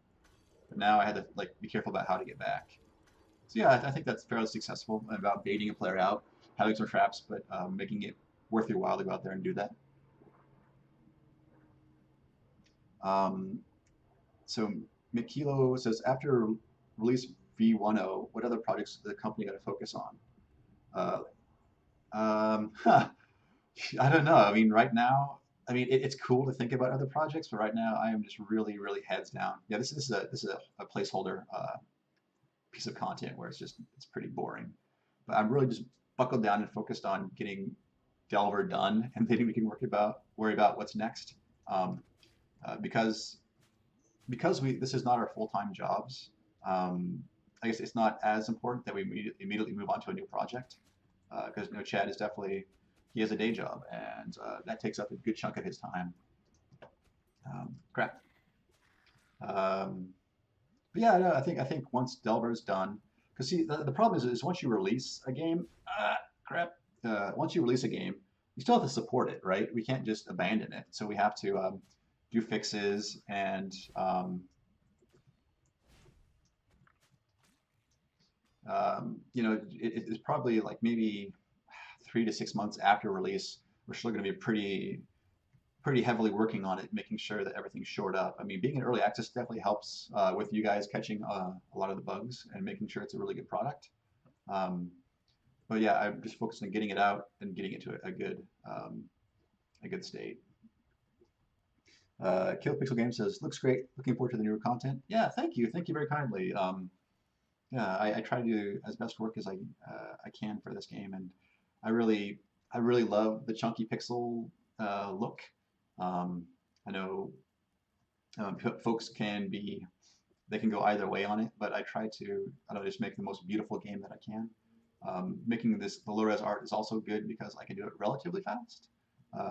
But now I had to like be careful about how to get back. So yeah, I think that's fairly successful about baiting a player out, having some traps, but making it worth your while to go out there and do that. Um, so Mikilo says, after release V10, what other projects is the company going to focus on? Huh, I don't know. I mean, right now, I mean, it's cool to think about other projects, but right now I am just really, really heads down. Yeah, this is a placeholder piece of content where it's pretty boring. But I'm really just buckled down and focused on getting Delver done, and then we can worry about what's next. Um, because we this is not our full-time jobs. I guess it's not as important that we immediately move on to a new project because Chad is definitely he has a day job and that takes up a good chunk of his time. Crap. Um, but yeah, no, I think once Delver's done, because see the problem is once you release a game, crap. Once you release a game, you still have to support it, right? We can't just abandon it. So we have to do fixes and it's probably like maybe 3 to 6 months after release. We're still going to be pretty heavily working on it, making sure that everything's shored up. I mean, being in early access definitely helps with you guys catching a lot of the bugs and making sure it's a really good product. Um, but yeah, I'm just focused on getting it out and getting it to a good state. Kill Pixel Game says, looks great. Looking forward to the newer content. Yeah, thank you. Thank you very kindly. Yeah, I try to do as best work as I can for this game, and I really I really love the chunky pixel look. Um, I know folks they can go either way on it, but I try to I don't know, just make the most beautiful game that I can. Making the low res art is also good because I can do it relatively fast.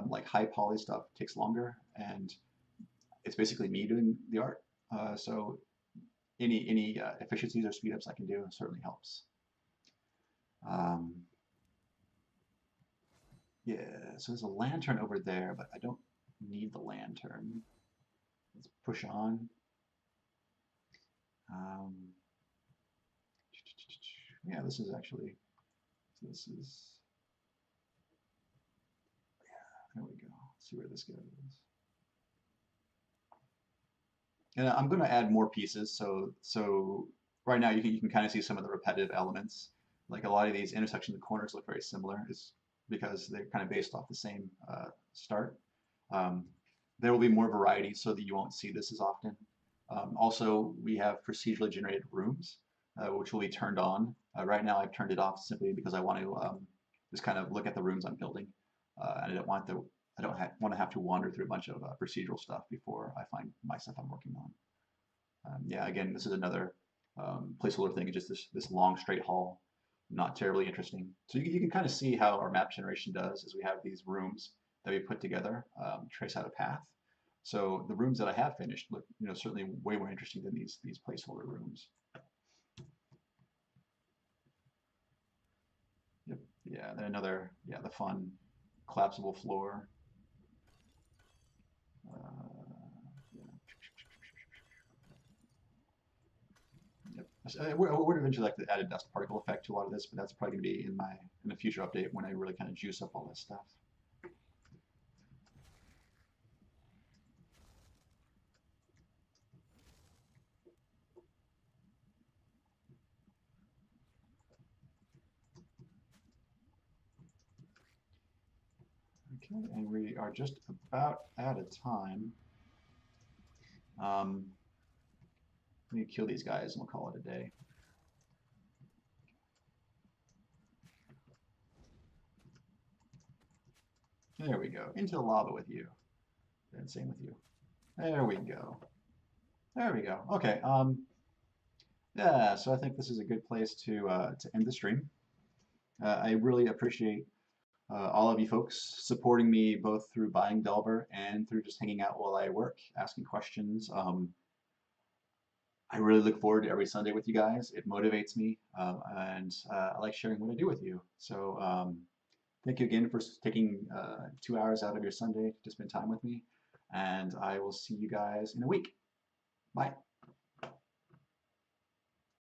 Like high poly stuff takes longer, and it's basically me doing the art. So any efficiencies or speed ups I can do certainly helps. Um, yeah, so there's a lantern over there, but I don't need the lantern. Let's push on. Um, yeah, this is actually, this is, there we go. Let's see where this goes. And I'm going to add more pieces. So right now you can kind of see some of the repetitive elements. like a lot of these intersections and corners look very similar is because they're kind of based off the same start. Um, there will be more variety so that you won't see this as often. Also, we have procedurally generated rooms, which will be turned on. Right now, I've turned it off simply because I want to just kind of look at the rooms I'm building, and I don't want to have to wander through a bunch of procedural stuff before I find my stuff I'm working on. Yeah, again, this is another placeholder thing. It's just this long straight hall, not terribly interesting. So you can kind of see how our map generation does is we have these rooms that we put together, trace out a path. So the rooms that I have finished look, certainly way more interesting than these placeholder rooms. Yep. Yeah. Then another, yeah, the fun collapsible floor. Yeah. Yep. I would eventually like to add a dust particle effect to a lot of this, but that's probably going to be in a future update when I really kind of juice up all this stuff. Okay, and we are just about out of time. Let me kill these guys and we'll call it a day. There we go. Into the lava with you. And same with you. There we go. There we go. Okay. Yeah. So I think this is a good place to end the stream. I really appreciate all of you folks supporting me both through buying Delver and through just hanging out while I work, asking questions. I really look forward to every Sunday with you guys. It motivates me, and I like sharing what I do with you. So thank you again for taking 2 hours out of your Sunday to spend time with me, and I will see you guys in a week. Bye.